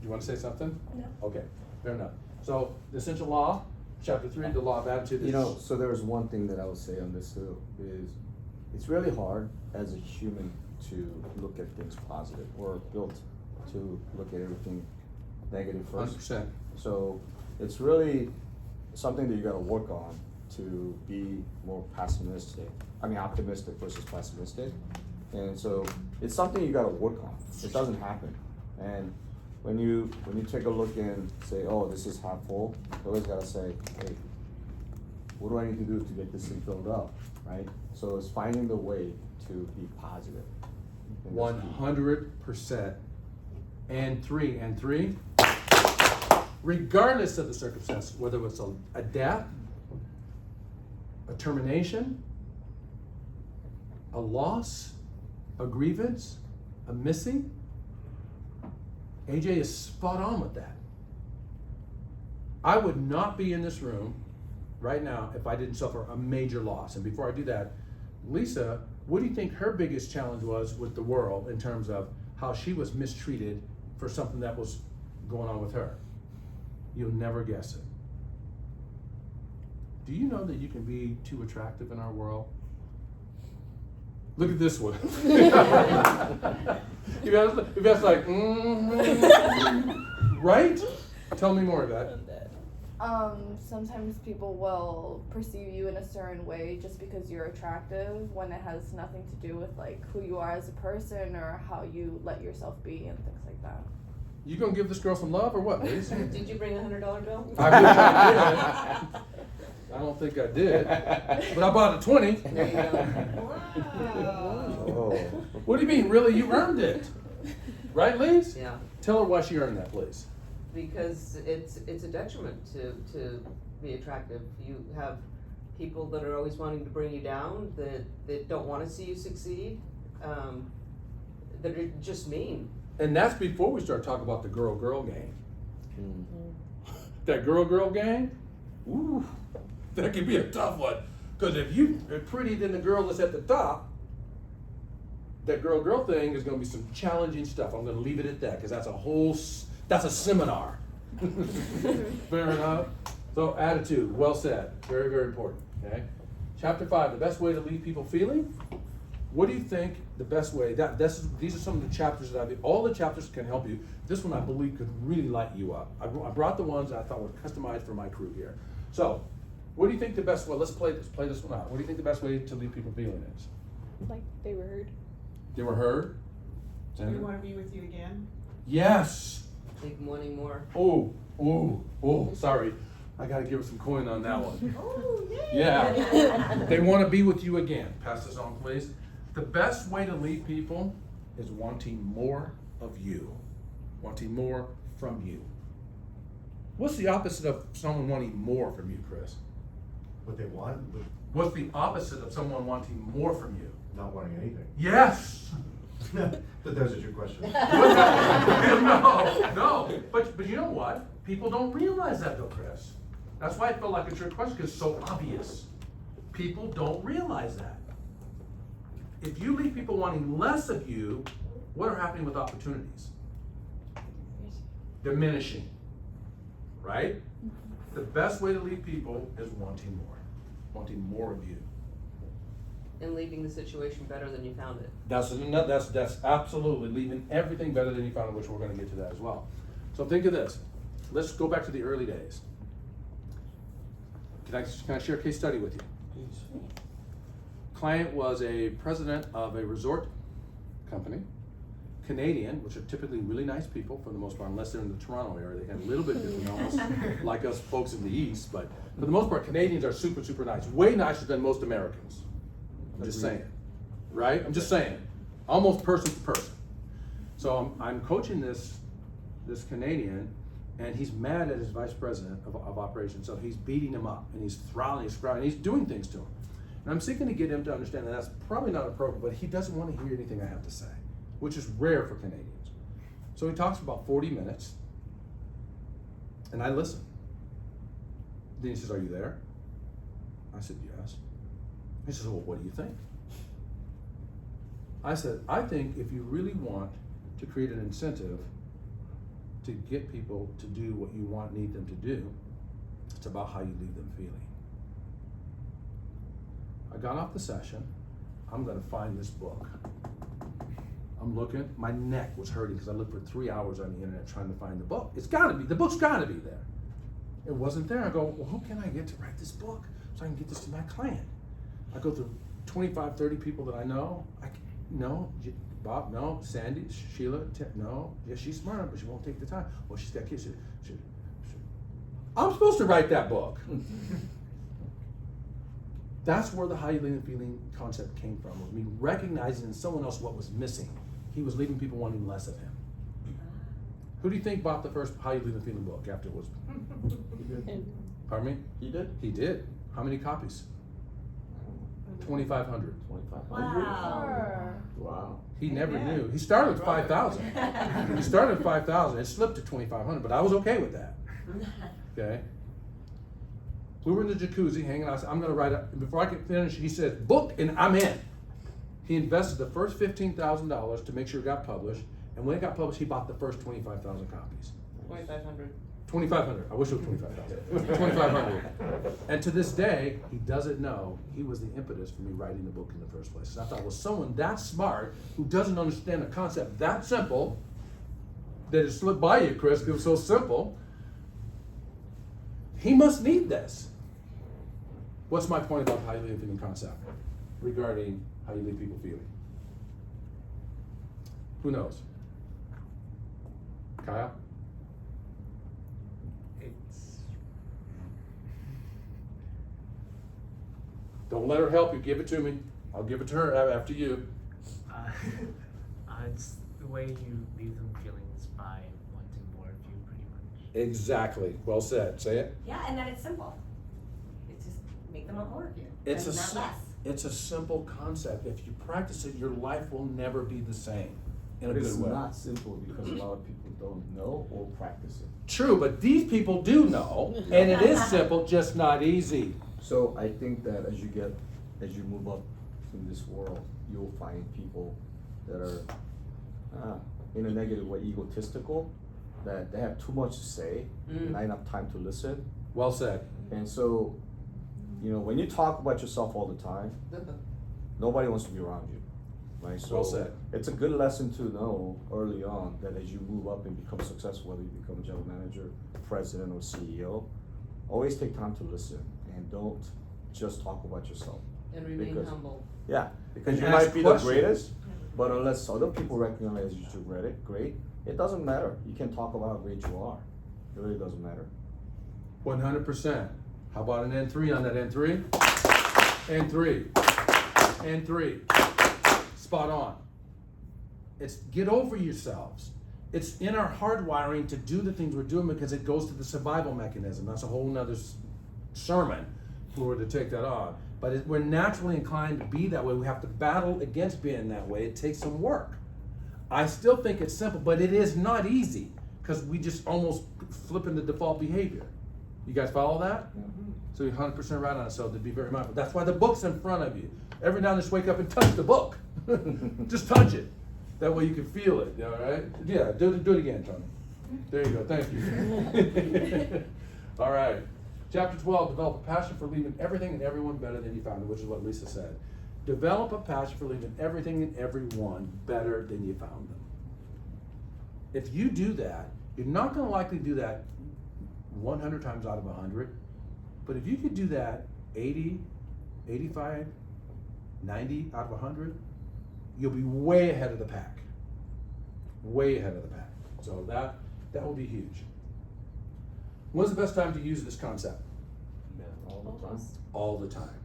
[SPEAKER 1] You wanna say something?
[SPEAKER 2] No.
[SPEAKER 1] Okay, fair enough. So the essential law, chapter 3, the law of attitude is.
[SPEAKER 3] You know, so there's one thing that I would say on this too, is it's really hard as a human to look at things positive. We're built to look at everything negative first.
[SPEAKER 1] 100%.
[SPEAKER 3] So it's really something that you gotta work on to be more optimistic versus pessimistic. And so it's something you gotta work on. It doesn't happen. And when you take a look and say, oh, this is half full, you always gotta say, hey, what do I need to do to get this thing filled up, right? So it's finding the way to be positive. And that's key.
[SPEAKER 1] 100%. And three, regardless of the circumstance, whether it's a death, a termination, a loss, a grievance, a missing, AJ is spot on with that. I would not be in this room right now if I didn't suffer a major loss. And before I do that, Lisa, what do you think her biggest challenge was with the world in terms of how she was mistreated for something that was going on with her? You'll never guess it. Do you know that you can be too attractive in our world? Look at this one. You guys like, right? Tell me more of that.
[SPEAKER 6] Sometimes people will perceive you in a certain way just because you're attractive when it has nothing to do with like who you are as a person or how you let yourself be and things like that.
[SPEAKER 1] You gonna give this girl some love or what, Liz?
[SPEAKER 5] Did you bring $100 bill?
[SPEAKER 1] I wish I did. I don't think I did, but I bought a 20.
[SPEAKER 5] There you go.
[SPEAKER 3] Oh.
[SPEAKER 1] What do you mean, really? You earned it. Right, Liz?
[SPEAKER 5] Yeah,
[SPEAKER 1] Tell her why she earned that, please.
[SPEAKER 5] because it's a detriment to be attractive. You have people that are always wanting to bring you down, that don't wanna see you succeed, that are just mean.
[SPEAKER 1] And that's before we start talking about the girl game. That girl game, ooh, that can be a tough one. Because if you are pretty than the girl that's at the top, that girl thing is going to be some challenging stuff. I'm going to leave it at that because that's a seminar. Fair enough. So attitude, well said, very, very important. Okay. Chapter 5, the best way to leave people feeling. What do you think the best way? These are some of the chapters that all the chapters can help you. This one I believe could really light you up. I brought the ones I thought were customized for my crew here. So, what do you think the best way? Let's play this one out. What do you think the best way to leave people feeling is?
[SPEAKER 11] Like they were heard.
[SPEAKER 1] They were heard.
[SPEAKER 9] Do we want to be with you again?
[SPEAKER 1] Yes.
[SPEAKER 5] Like wanting more.
[SPEAKER 1] Oh, sorry. I gotta give her some coin on that one.
[SPEAKER 9] Oh,
[SPEAKER 1] Yeah. They want to be with you again. Pass this on, please. The best way to leave people is wanting more of you. Wanting more from you. What's the opposite of someone wanting more from you, Chris?
[SPEAKER 20] What they want,
[SPEAKER 1] What's the opposite of someone wanting more from you?
[SPEAKER 20] not wanting anything.
[SPEAKER 1] Yes.
[SPEAKER 20] But those are your questions.
[SPEAKER 1] No. But you know what? People don't realize that though, Chris. That's why I feel like a trick question, because it's so obvious. People don't realize that. If you leave people wanting less of you, what are happening with opportunities? Diminishing. Right? The best way to leave people is wanting more. Wanting more of you.
[SPEAKER 5] And leaving the situation better than you found it.
[SPEAKER 1] That's absolutely leaving everything better than you found it, which we're going to get to that as well. So think of this. Let's go back to the early days. Can I share a case study with you? Please. Client was a president of a resort company, Canadian, which are typically really nice people for the most part, unless they're in the Toronto area. They can a little bit different, almost like us folks in the East, but for the most part, Canadians are super, super nice. Way nicer than most Americans. I'm just saying, right? I'm just saying, almost person to person. So I'm coaching this Canadian, and he's mad at his vice president of operations. So he's beating him up, and he's throttling, he's scrying, he's doing things to him. And I'm seeking to get him to understand that that's probably not appropriate, but he doesn't want to hear anything I have to say, which is rare for Canadians. So he talks for about 40 minutes, and I listen. Then he says, "Are you there?" I said, "Yes." He says, "Well, what do you think?" I said, "I think if you really want to create an incentive to get people to do what you need them to do, it's about how you leave them feeling." I got off the session. I'm going to find this book. I'm looking. My neck was hurting because I looked for 3 hours on the internet trying to find the book. It's got to be. The book's got to be there. It wasn't there. I go, well, who can I get to write this book so I can get this to my client? I go through 25, 30 people that I know. No, Bob, no. Sandy, Sheila, no. Yeah, she's smart, but she won't take the time. Well, she's got kids. I'm supposed to write that book. That's where the how you leave them feeling concept came from, was me recognizing in someone else what was missing. He was leaving people wanting less of him. Who do you think bought the first How You Leave Them Feeling book after it was?
[SPEAKER 3] He did.
[SPEAKER 1] Pardon me?
[SPEAKER 3] He did.
[SPEAKER 1] He did. How many copies? 2,500.
[SPEAKER 3] 2,500. Wow.
[SPEAKER 1] He never knew. He started with 5,000. He started with 5,000. It slipped to 2,500, but I was okay with that. Okay. We were in the jacuzzi hanging out. I said, I'm going to write it. Before I could finish, he said, book, and I'm in. He invested the first $15,000 to make sure it got published. And when it got published, he bought the first 25,000 copies.
[SPEAKER 5] 2,500.
[SPEAKER 1] 2,500. I wish it was 25,000. 2,500. And to this day, he doesn't know he was the impetus for me writing the book in the first place. So I thought, well, someone that smart who doesn't understand a concept that simple, that it slipped by you, Chris, because it was so simple, he must need this. What's my point about how you leave feeling concept regarding how you leave people feeling? Who knows? Kyle? Don't let her help you. Give it to me. I'll give it to her after you.
[SPEAKER 10] It's the way you leave them feelings by wanting more of you, pretty much.
[SPEAKER 1] Exactly. Well said. Say it.
[SPEAKER 2] Yeah, and then it's simple. It's just make them want more of you.
[SPEAKER 1] It's
[SPEAKER 2] and not less.
[SPEAKER 1] It's a simple concept. If you practice it, your life will never be the same in a
[SPEAKER 3] But it's
[SPEAKER 1] good way.
[SPEAKER 3] not simple because a lot of people don't know or practice it.
[SPEAKER 1] True, but these people do know, and it is simple, just not easy.
[SPEAKER 3] So I think that as you move up in this world, you'll find people that are, in a negative way, egotistical, that they have too much to say, not enough time to listen.
[SPEAKER 1] Well said.
[SPEAKER 3] And so, when you talk about yourself all the time, nobody wants to be around you, right? So
[SPEAKER 1] Well said.
[SPEAKER 3] it's a good lesson to know early on that as you move up and become successful, whether you become a general manager, president, or CEO, always take time to listen and don't just talk about yourself.
[SPEAKER 5] And remain
[SPEAKER 3] Because-
[SPEAKER 5] humble.
[SPEAKER 3] Yeah, because you
[SPEAKER 1] And
[SPEAKER 3] might
[SPEAKER 1] ask
[SPEAKER 3] be
[SPEAKER 1] questions.
[SPEAKER 3] the greatest, but unless other people recognize you are great, it doesn't matter. You can talk about how great you are. It really doesn't matter.
[SPEAKER 1] 100%. How about an N3 on that N3? N3. N3. Spot on. It's get over yourselves. It's in our hardwiring to do the things we're doing because it goes to the survival mechanism. That's a whole nother sermon if we were to take that on. But we're naturally inclined to be that way. We have to battle against being that way. It takes some work. I still think it's simple, but it is not easy because we just almost flip into default behavior. You guys follow that? So you're 100% right on it, so to be very mindful. That's why the book's in front of you. Every now and then just wake up and touch the book. Just touch it. That way you can feel it, all right? Yeah, do it again, Tony. There you go, thank you. All right. Chapter 12, develop a passion for leaving everything and everyone better than you found it, which is what Lisa said. Develop a passion for leaving everything and everyone better than you found them. If you do that, you're not going to likely do that 100 times out of 100, but if you could do that 80, 85, 90 out of 100, you'll be way ahead of the pack. Way ahead of the pack. So that will be huge. When's the best time to use this concept?
[SPEAKER 3] All the time.
[SPEAKER 1] All the time.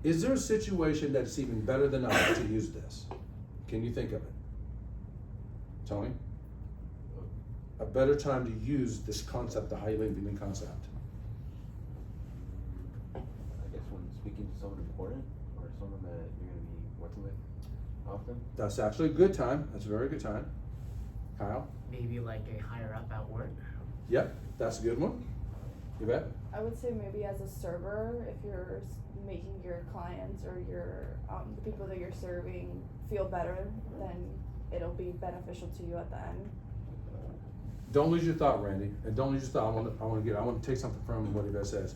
[SPEAKER 1] Is there a situation that's even better than others to use this? Can you think of it? Tony? A better time to use this concept, the highly living concept?
[SPEAKER 4] I guess when speaking to someone important or someone that you're going to be working with often.
[SPEAKER 1] That's actually a good time. That's a very good time. Kyle?
[SPEAKER 10] Maybe like a higher up at work.
[SPEAKER 1] Yep, that's a good one. You bet.
[SPEAKER 6] I would say maybe as a server, if you're making your clients or your the people that you're serving feel better, then it'll be beneficial to you at the end.
[SPEAKER 1] Don't lose your thought, Randy, and don't lose your thought. I want to take something from what Yvette says.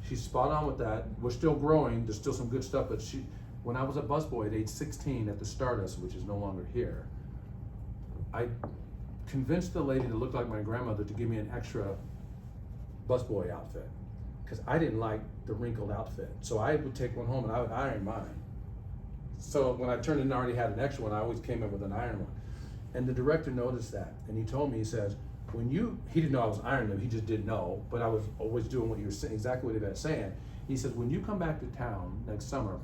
[SPEAKER 1] She's spot on with that. We're still growing. There's still some good stuff, but when I was a busboy at age 16 at the Stardust, which is no longer here, I convinced the lady that looked like my grandmother to give me an extra busboy outfit because I didn't like the wrinkled outfit. So I would take one home and I would iron mine. So when I turned in and already had an extra one, I always came in with an iron one. And the director noticed that, and he told me, he says, he didn't know I was ironing them, he just didn't know, but I was always doing what you were saying, exactly what Yvette's saying. He says, when you come back to town next summer,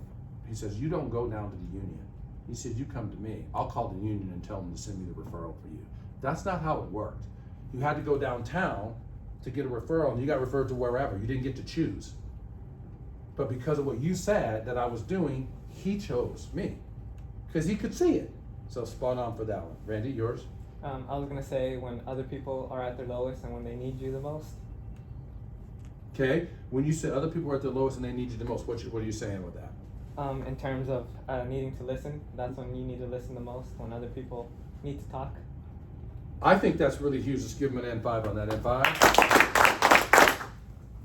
[SPEAKER 1] he says, you don't go down to the union. He said, you come to me. I'll call the union and tell them to send me the referral for you. That's not how it worked. You had to go downtown to get a referral, and you got referred to wherever. You didn't get to choose. But because of what you said that I was doing, he chose me, because he could see it. So spot on for that one. Randy, yours?
[SPEAKER 17] I was gonna say when other people are at their lowest and when they need you the most.
[SPEAKER 1] Okay, when you say other people are at their lowest and they need you the most, what are you saying with that?
[SPEAKER 17] In terms of needing to listen, that's when you need to listen the most, when other people need to talk.
[SPEAKER 1] I think that's really huge. Let's give him an N5 on that. N5.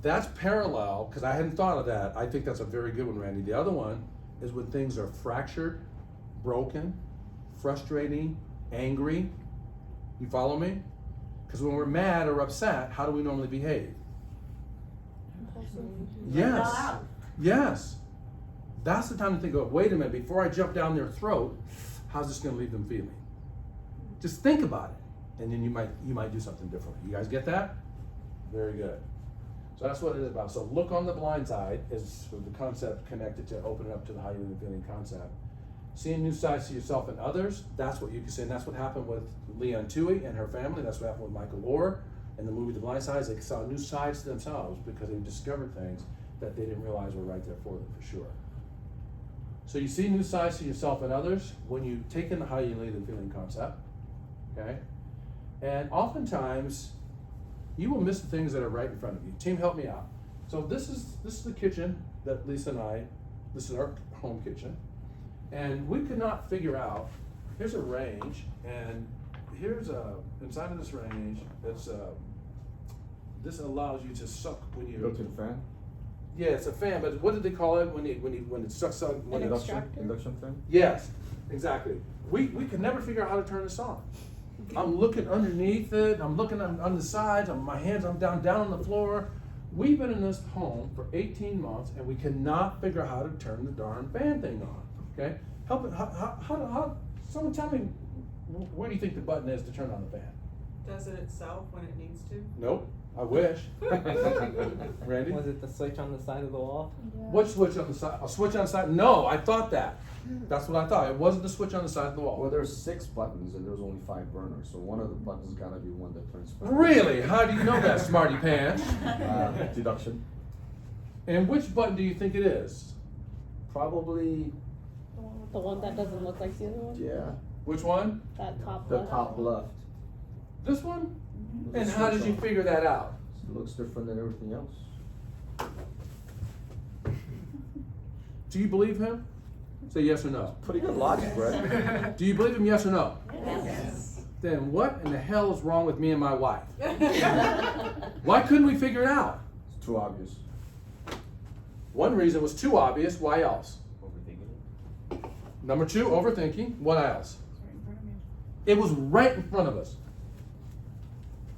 [SPEAKER 1] That's parallel, because I hadn't thought of that. I think that's a very good one, Randy. The other one is when things are fractured, broken, frustrating, angry. You follow me? Because when we're mad or upset, how do we normally behave? Yes. Yes. That's the time to think of, wait a minute, before I jump down their throat, how's this going to leave them feeling? Just think about it, and then you might do something differently. You guys get that? Very good. So that's what it is about. So look on the blind side is the concept connected to opening up to the how you live feeling concept. Seeing new sides to yourself and others, that's what you can say. And that's what happened with Leon Tui and her family. That's what happened with Michael Orr in the movie The Blind Side. They saw new sides to themselves because they discovered things. that they didn't realize were right there for them, for sure. So you see new sides to yourself and others when you take in the how you lead and feeling concept, okay? And oftentimes, you will miss the things that are right in front of you. Team, help me out. So this is the kitchen that Lisa and I, this is our home kitchen. And we could not figure out, here's a range, and here's inside of this range, this allows you to suck when you
[SPEAKER 3] Go to the fan?
[SPEAKER 1] Yeah, it's a fan, but what did they call it when it sucks out? When it,
[SPEAKER 3] Induction fan?
[SPEAKER 1] yes, exactly. We could never figure out how to turn this on. I'm looking underneath it, I'm looking on the sides, my hands, I'm down on the floor. We've been in this home for 18 months and we cannot figure out how to turn the darn fan thing on, okay? How someone tell me, where do you think the button is to turn on the fan?
[SPEAKER 9] Does it itself when it needs to?
[SPEAKER 1] Nope, I wish. Randy?
[SPEAKER 17] Was it the switch on the side of the wall?
[SPEAKER 1] What switch on the side? A switch on the side? No, I thought that. That's what I thought. It wasn't the switch on the side of the wall.
[SPEAKER 3] Well, there's 6 buttons and there's only 5 burners, so one of the buttons gotta be one that turns.
[SPEAKER 1] Really? How do you know that, smarty pants?
[SPEAKER 3] Deduction.
[SPEAKER 1] And which button do you think it is?
[SPEAKER 3] Probably.
[SPEAKER 11] The one that doesn't look like the other one?
[SPEAKER 3] Yeah.
[SPEAKER 1] Which one?
[SPEAKER 11] That top
[SPEAKER 3] The
[SPEAKER 11] left.
[SPEAKER 3] top left.
[SPEAKER 1] This one?
[SPEAKER 3] Mm-hmm.
[SPEAKER 1] And how did you figure that out?
[SPEAKER 3] It looks different than everything else.
[SPEAKER 1] Do you believe him? Say yes or no.
[SPEAKER 3] Pretty good logic, right?
[SPEAKER 1] Do you believe him, yes or no?
[SPEAKER 2] Yes.
[SPEAKER 1] Then what in the hell is wrong with me and my wife? Why couldn't we figure it out?
[SPEAKER 3] It's too obvious.
[SPEAKER 1] One reason was too obvious. Why else?
[SPEAKER 4] Overthinking it.
[SPEAKER 1] Number 2, overthinking. What else? It was right in front of us.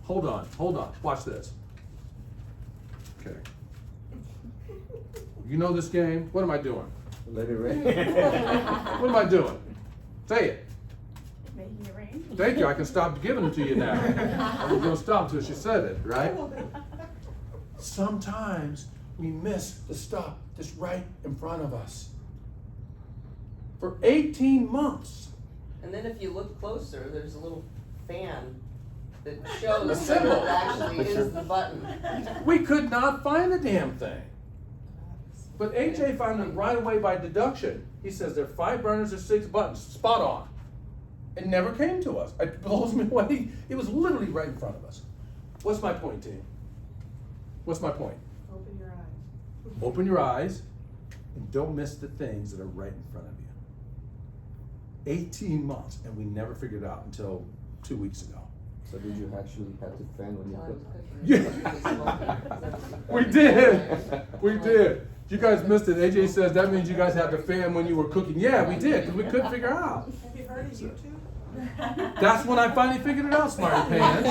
[SPEAKER 1] Hold on. Watch this. Okay. You know this game? What am I doing?
[SPEAKER 3] Let it rain.
[SPEAKER 1] What am I doing? Say it.
[SPEAKER 7] Making it rain.
[SPEAKER 1] Thank you. I can stop giving them to you now. I was going to stop until she said it, right? Sometimes we miss the stuff that's right in front of us. For 18 months.
[SPEAKER 5] And then if you look closer, there's a little fan that
[SPEAKER 1] The
[SPEAKER 5] shows that
[SPEAKER 1] symbol.
[SPEAKER 5] it actually is the button.
[SPEAKER 1] We could not find the damn thing. But AJ found it right away by deduction. He says there are 5 burners, there's 6 buttons. Spot on. It never came to us. It blows me away. It was literally right in front of us. What's my point, team? What's my point?
[SPEAKER 9] Open your eyes.
[SPEAKER 1] Open your eyes and don't miss the things that are right in front of you. 18 months and we never figured it out until 2 weeks ago.
[SPEAKER 3] So did you actually have the fan when you cooked?
[SPEAKER 1] Yeah. We did. We did. You guys missed it. AJ says that means you guys had the fan when you were cooking. Yeah, we did, because we couldn't figure out.
[SPEAKER 9] Have you heard of YouTube?
[SPEAKER 1] That's when I finally figured it out, smarty pants.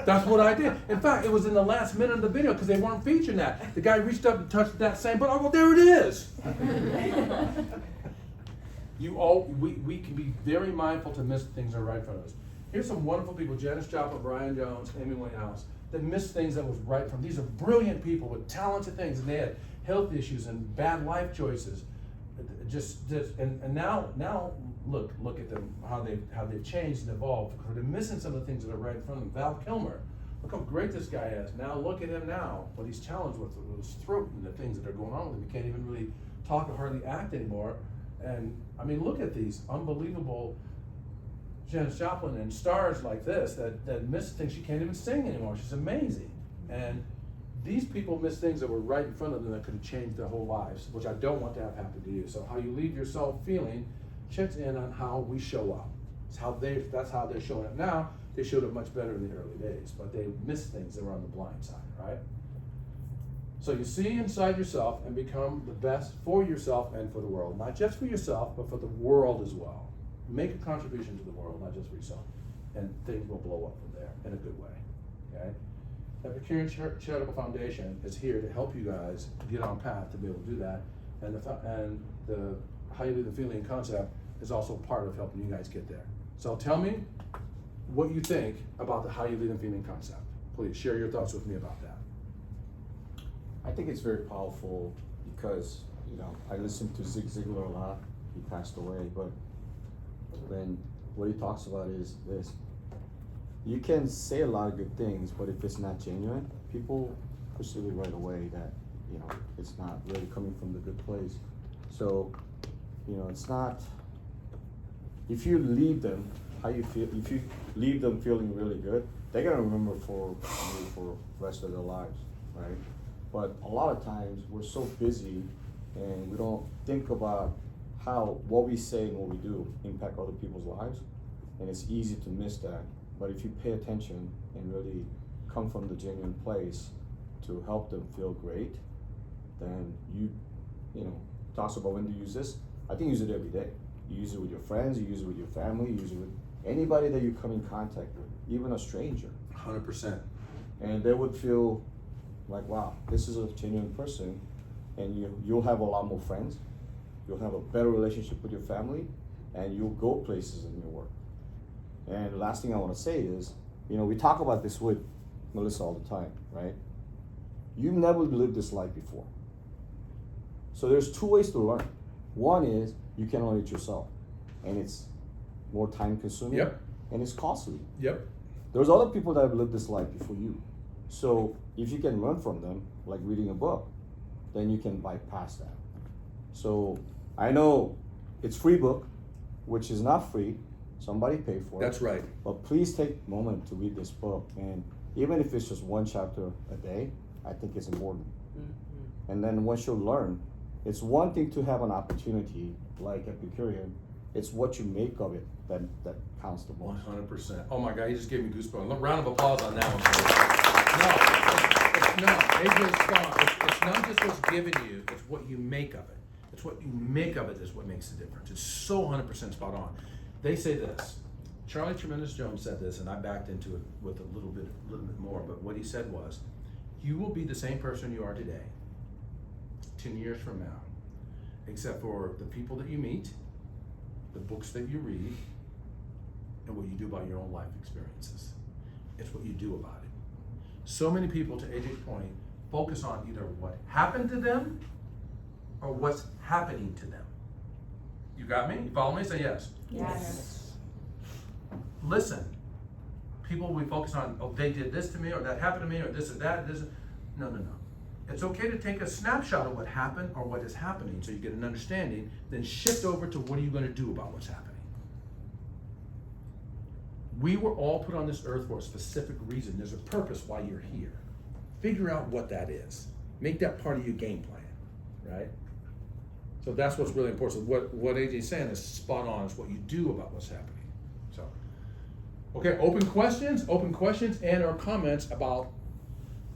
[SPEAKER 1] That's what I did. In fact, it was in the last minute of the video because they weren't featuring that. The guy reached up and touched that same button. Oh, well, there it is. We can be very mindful to miss things that are right in front of us. Here's some wonderful people: Janis Joplin, Brian Jones, Amy Winehouse, that missed things that was right from. These are brilliant people with talented things, and they had health issues and bad life choices. And now look at them, how they've changed and evolved. They're missing some of the things that are right in front of them. Val Kilmer, look how great this guy is. Now look at him now, what he's challenged with his throat and the things that are going on with him. He can't even really talk or hardly act anymore. And I mean, look at these unbelievable Janis Joplin and stars like this that miss things. She can't even sing anymore. She's amazing. And these people miss things that were right in front of them that could have changed their whole lives, which I don't want to have happen to you. So how you leave yourself feeling checks in on how we show up. That's how they're showing up now. They showed up much better in the early days, but they missed things that were on the blind side, right? So you see inside yourself and become the best for yourself and for the world. Not just for yourself, but for the world as well. Make a contribution to the world, not just for yourself. And things will blow up from there in a good way, okay? Epicurean Charitable Foundation is here to help you guys get on path to be able to do that. And the How You Lead the Feeling concept is also part of helping you guys get there. So tell me what you think about the How You Lead the Feeling concept. Please share your thoughts with me about that.
[SPEAKER 3] I think it's very powerful because, you know, I listen to Zig Ziglar a lot. He passed away, but when what he talks about is this: you can say a lot of good things, but if it's not genuine, people perceive it right away that, you know, it's not really coming from the good place. So, you know, it's not, if you leave them, how you feel, if you leave them feeling really good, they're gonna remember for you for the rest of their lives, right? But a lot of times, we're so busy and we don't think about how what we say and what we do impact other people's lives, and it's easy to miss that. But if you pay attention and really come from the genuine place to help them feel great, then you know, talks about when to use this. I think use it every day. You use it with your friends, you use it with your family, you use it with anybody that you come in contact with, even a stranger.
[SPEAKER 1] 100%.
[SPEAKER 3] And they would feel like, wow, this is a genuine person, and you'll have a lot more friends, you'll have a better relationship with your family, and you'll go places in your work. And the last thing I want to say is, you know, we talk about this with Melissa all the time, right? You've never lived this life before. So there's two ways to learn. One is you can learn it yourself, and it's more time consuming.
[SPEAKER 1] Yep.
[SPEAKER 3] And it's costly.
[SPEAKER 1] Yep.
[SPEAKER 3] There's other people that have lived this life before you. So if you can learn from them, like reading a book, then you can bypass that. So I know it's free book, which is not free. Somebody paid for it.
[SPEAKER 1] That's right.
[SPEAKER 3] But please take a moment to read this book, and even if it's just one chapter a day, I think it's important.
[SPEAKER 5] Mm-hmm.
[SPEAKER 3] And then once you learn, it's one thing to have an opportunity like Epicurean. It's what you make of it that counts the most.
[SPEAKER 1] 100%. Oh my God, he just gave me goosebumps. Round of applause on that one. No, it's not. AJ's spot. It's not just what's given you, it's what you make of it. It's what you make of it is what makes the difference. It's so 100% spot on. They say this. Charlie Tremendous Jones said this, and I backed into it with a little bit more, but what he said was, you will be the same person you are today, 10 years from now, except for the people that you meet, the books that you read, and what you do about your own life experiences. It's what you do about it. So many people, to AJ's point, focus on either what happened to them or what's happening to them. You got me? You follow me? Say yes.
[SPEAKER 2] Yes.
[SPEAKER 1] Listen, people we focus on, oh, they did this to me, or that happened to me, or this or that, this. No. It's okay to take a snapshot of what happened or what is happening so you get an understanding, then shift over to what are you going to do about what's happening. We were all put on this earth for a specific reason. There's a purpose why you're here. Figure out what that is. Make that part of your game plan, right? So that's what's really important. So what AJ's saying is spot on. It's what you do about what's happening. So, okay, open questions and or comments about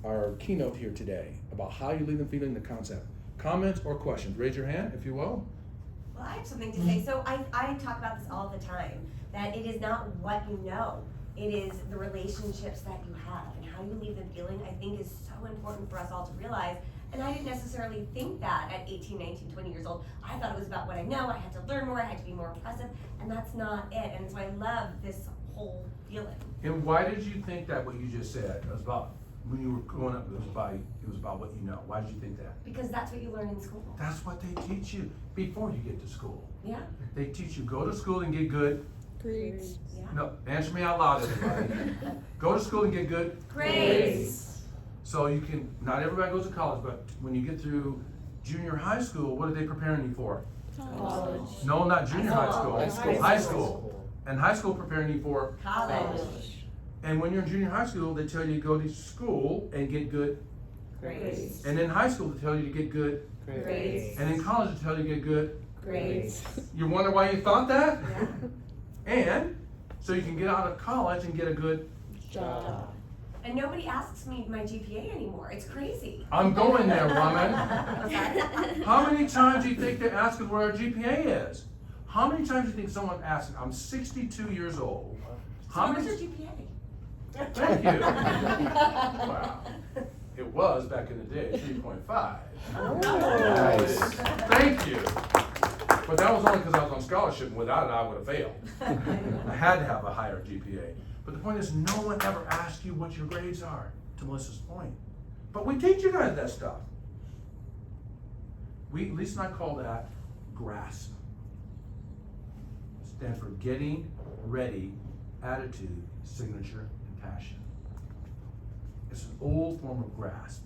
[SPEAKER 1] our keynote here today, about how you leave them feeling the concept. Comments or questions? Raise your hand, if you will.
[SPEAKER 2] Well, I have something to say. So I talk about this all the time, that it is not what you know, it is the relationships that you have, and how you leave them feeling, I think, is so important for us all to realize. And I didn't necessarily think that at 18, 19, 20 years old. I thought it was about what I know, I had to learn more, I had to be more impressive, and that's not it. And so I love this whole feeling.
[SPEAKER 1] And why did you think that what you just said was about, when you were growing up, it was about what you know? Why did you think that?
[SPEAKER 2] Because that's what you learn in school.
[SPEAKER 1] That's what they teach you before you get to school.
[SPEAKER 2] Yeah.
[SPEAKER 1] They teach you go to school and get good.
[SPEAKER 11] Grades.
[SPEAKER 2] Yeah.
[SPEAKER 1] No, answer me out loud, everybody. Go to school and get good.
[SPEAKER 2] Grades.
[SPEAKER 1] So you can, not everybody goes to college, but when you get through junior high school, what are they preparing you for?
[SPEAKER 11] College.
[SPEAKER 1] No, not junior high school.
[SPEAKER 11] High
[SPEAKER 1] school. And high school preparing you for?
[SPEAKER 2] College.
[SPEAKER 1] And when you're in junior high school, they tell you to go to school and get good
[SPEAKER 2] Grades.
[SPEAKER 1] And in high school, they tell you to get good
[SPEAKER 2] Grades.
[SPEAKER 1] And in college, they tell you to get good
[SPEAKER 2] Grades.
[SPEAKER 1] You wonder why you thought that?
[SPEAKER 2] Yeah.
[SPEAKER 1] And so you can get out of college and get a good
[SPEAKER 11] Job.
[SPEAKER 2] And nobody asks me my GPA anymore. It's crazy.
[SPEAKER 1] I'm going there, woman.
[SPEAKER 2] Okay.
[SPEAKER 1] How many times do you think they ask us where our GPA is? How many times do you think someone asks? I'm 62 years old. How
[SPEAKER 2] What's
[SPEAKER 1] many?
[SPEAKER 2] your GPA?
[SPEAKER 1] Thank you. Wow. It was back in the day 3.5.
[SPEAKER 3] Nice.
[SPEAKER 1] Thank you. But that was only because I was on scholarship, and without it, I would have failed. I had to have a higher GPA. But the point is, no one ever asks you what your grades are, to Melissa's point. But we teach you guys that stuff. Lisa and I call that GRASP. It stands for Getting Ready, Attitude, Signature, and Passion. It's an old form of GRASP.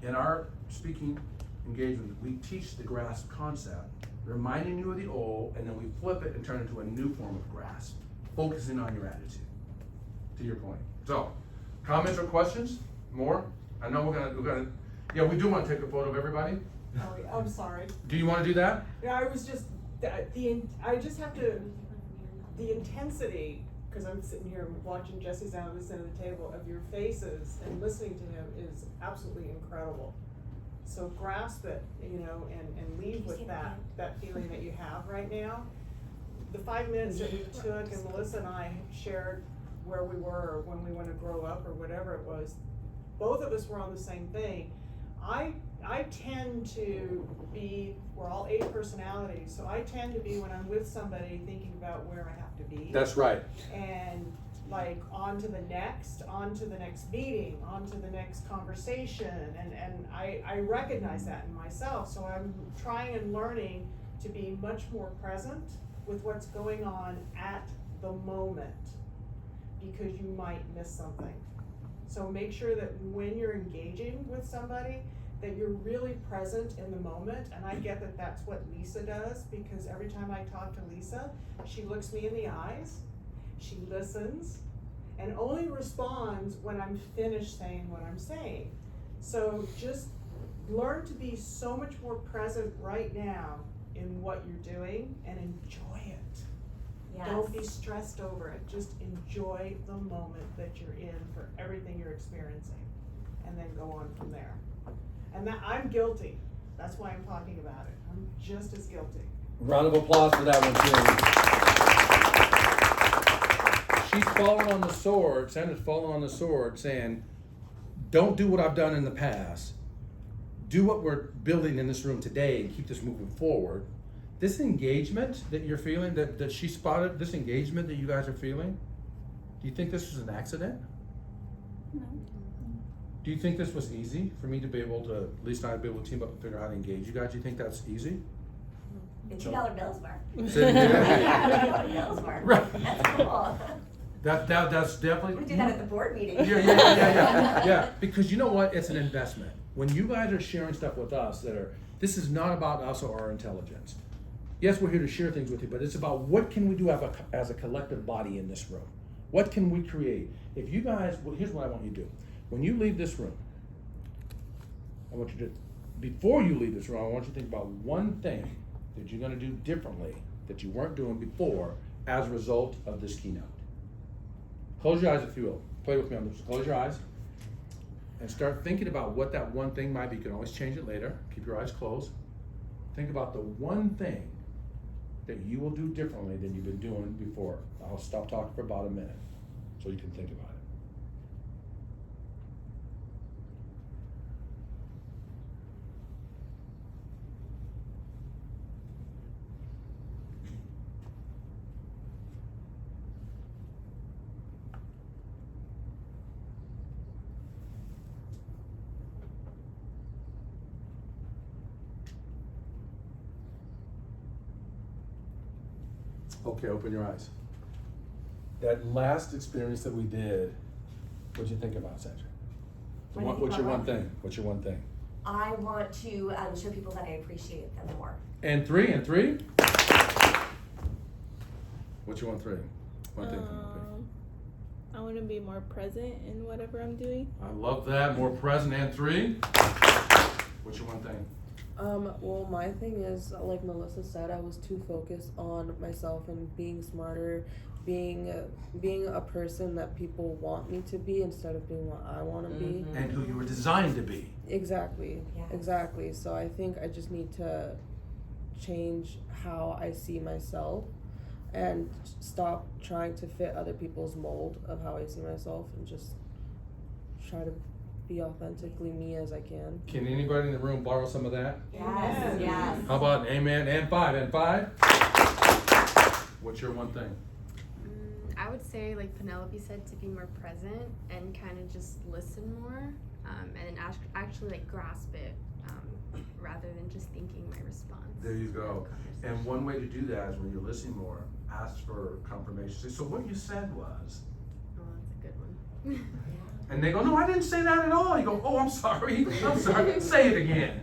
[SPEAKER 1] in our speaking engagement, we teach the grasp concept, reminding you of the old, and then we flip it and turn it into a new form of grasp, focusing on your attitude, to your point. So, comments or questions? More? I know we're gonna, yeah, we do wanna take a photo of everybody.
[SPEAKER 9] Oh, yeah, I'm sorry.
[SPEAKER 1] Do you wanna do that?
[SPEAKER 9] Yeah, I was just, I just have to, the intensity, because I'm sitting here watching Jesse down on this end of the table, of your faces and listening to him is absolutely incredible. So grasp it, you know, and leave with that feeling that you have right now. The 5 minutes that we took, and Melissa and I shared where we were, or when we want to grow up, or whatever it was, both of us were on the same thing. I tend to be, we're all 8 personalities, so I tend to be, when I'm with somebody, thinking about where I have to be.
[SPEAKER 1] That's right.
[SPEAKER 9] And like on to the next meeting, on to the next conversation, and I recognize that in myself, so I'm trying and learning to be much more present with what's going on at the moment, because you might miss something. So make sure that when you're engaging with somebody, that you're really present in the moment, and I get that that's what Lisa does, because every time I talk to Lisa, she looks me in the eyes, she listens, and only responds when I'm finished saying what I'm saying. So just learn to be so much more present right now in what you're doing, and enjoy it.
[SPEAKER 2] Yes.
[SPEAKER 9] Don't be stressed over it, just enjoy the moment that you're in for everything you're experiencing, and then go on from there. And that, I'm guilty, that's why I'm talking about it, I'm just as guilty.
[SPEAKER 1] Round of applause for that one, too. She's falling on the sword, Sandra's falling on the sword, saying, don't do what I've done in the past. Do what we're building in this room today and keep this moving forward. This engagement that you're feeling, that she spotted, this engagement that you guys are feeling, do you think this was an accident?
[SPEAKER 7] No.
[SPEAKER 1] Do you think this was easy for me to be able to, at least I'd be able to team up and figure out how to engage you guys? Do you think that's easy?
[SPEAKER 2] The $2 bills were.
[SPEAKER 1] Say it again.
[SPEAKER 2] $2 bills were.
[SPEAKER 1] Right.
[SPEAKER 2] That's cool.
[SPEAKER 1] That's definitely.
[SPEAKER 2] We do that at the board meeting.
[SPEAKER 1] Yeah. Because you know what? It's an investment. When you guys are sharing stuff with us this is not about us or our intelligence. Yes, we're here to share things with you, but it's about what can we do as a collective body in this room? What can we create? If you guys, well, here's what I want you to do. When you leave this room, I want you to, before you leave this room, I want you to think about one thing that you're going to do differently that you weren't doing before as a result of this keynote. Close your eyes if you will. Play with me on this. Close your eyes and start thinking about what that one thing might be. You can always change it later. Keep your eyes closed. Think about the one thing that you will do differently than you've been doing before. I'll stop talking for about a minute so you can think about it. Okay, open your eyes. That last experience that we did, what'd you think about, Sandra? What's your one thing? What's your one thing?
[SPEAKER 2] I want to show people that I appreciate them more.
[SPEAKER 1] And three? What's your 1 3? One thing from
[SPEAKER 11] I want to be more present in whatever I'm doing.
[SPEAKER 1] I love that. More present. And 3? What's your one thing?
[SPEAKER 21] Well, my thing is, like Melissa said, I was too focused on myself and being smarter, being a person that people want me to be instead of being what I want to be.
[SPEAKER 1] And who you were designed to be.
[SPEAKER 21] Exactly. So I think I just need to change how I see myself and stop trying to fit other people's mold of how I see myself and just try to be authentically me as I can.
[SPEAKER 1] Can anybody in the room borrow some of that?
[SPEAKER 2] Yes.
[SPEAKER 1] How about amen and 5? And 5? What's your one thing?
[SPEAKER 22] I would say, like Penelope said, to be more present and kind of just listen more, and actually like grasp it, rather than just thinking my response.
[SPEAKER 1] There you go. And one way to do that is when you're listening more, ask for confirmation. Say, so what you said was.
[SPEAKER 22] Oh, that's a good one.
[SPEAKER 1] And they go, no, I didn't say that at all. You go, oh, I'm sorry. Say it again.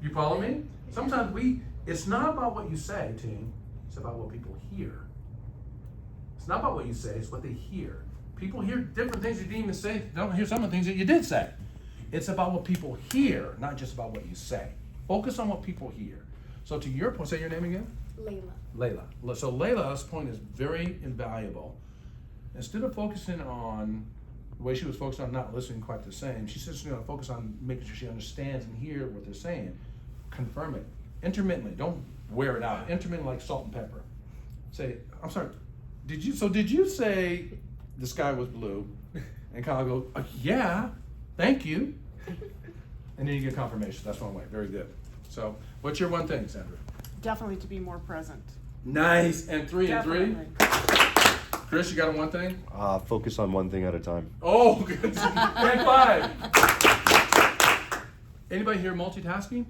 [SPEAKER 1] You follow me? Sometimes it's not about what you say, team. It's about what people hear. It's not about what you say, it's what they hear. People hear different things you didn't even say. They don't hear some of the things that you did say. It's about what people hear, not just about what you say. Focus on what people hear. So to your point, say your name again? Layla. So Layla's point is very invaluable. Instead of focusing on the way she was focused on not listening quite the same, she's just going to focus on making sure she understands and hears what they're saying. Confirm it. Intermittently. Don't wear it out. Intermittently, like salt and pepper. Say, I'm sorry, did you say the sky was blue? And Kyle goes, yeah, thank you. And then you get confirmation. That's one way. Very good. So what's your one thing, Sandra?
[SPEAKER 9] Definitely to be more present.
[SPEAKER 1] Nice. And three.
[SPEAKER 9] Definitely.
[SPEAKER 1] Chris, you got a one thing?
[SPEAKER 15] Focus on one thing at a time.
[SPEAKER 1] Oh, good. And 5. Anybody here multitasking?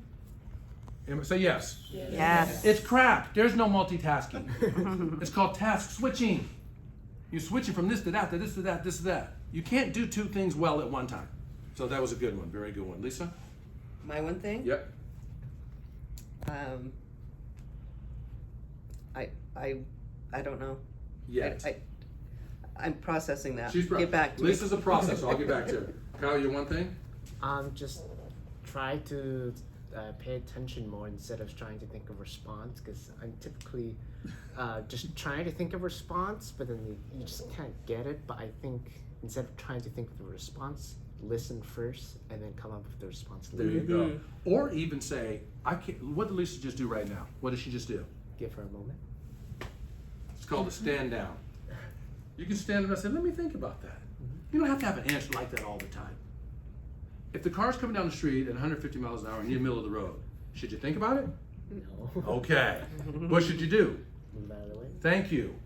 [SPEAKER 1] Say yes.
[SPEAKER 18] Yes.
[SPEAKER 1] It's crap. There's no multitasking. It's called task switching. You're switching from this to that, to this to that, this to that. You can't do 2 things well at one time. So that was a good one. Very good one. Lisa?
[SPEAKER 5] My one thing?
[SPEAKER 1] Yep.
[SPEAKER 5] I don't know.
[SPEAKER 1] Yet.
[SPEAKER 5] I'm processing that.
[SPEAKER 1] Get
[SPEAKER 5] back to me.
[SPEAKER 1] Lisa's a process, so I'll get back to her. Kyle, your one thing?
[SPEAKER 10] Just try to pay attention more instead of trying to think of response, because I'm typically just trying to think of response, but then you just can't get it. But I think instead of trying to think of the response, listen first and then come up with the response
[SPEAKER 1] There
[SPEAKER 10] later.
[SPEAKER 1] you go. Or even say, what did Lisa just do right now? What did she just do?
[SPEAKER 10] Give her a moment.
[SPEAKER 1] It's called a stand down. You can stand up and say, let me think about that. You don't have to have an answer like that all the time. If the car's coming down the street at 150 miles an hour and you're in the middle of the road, should you think about it?
[SPEAKER 10] No.
[SPEAKER 1] Okay. What should you do?
[SPEAKER 10] Move out of the way.
[SPEAKER 1] Thank you.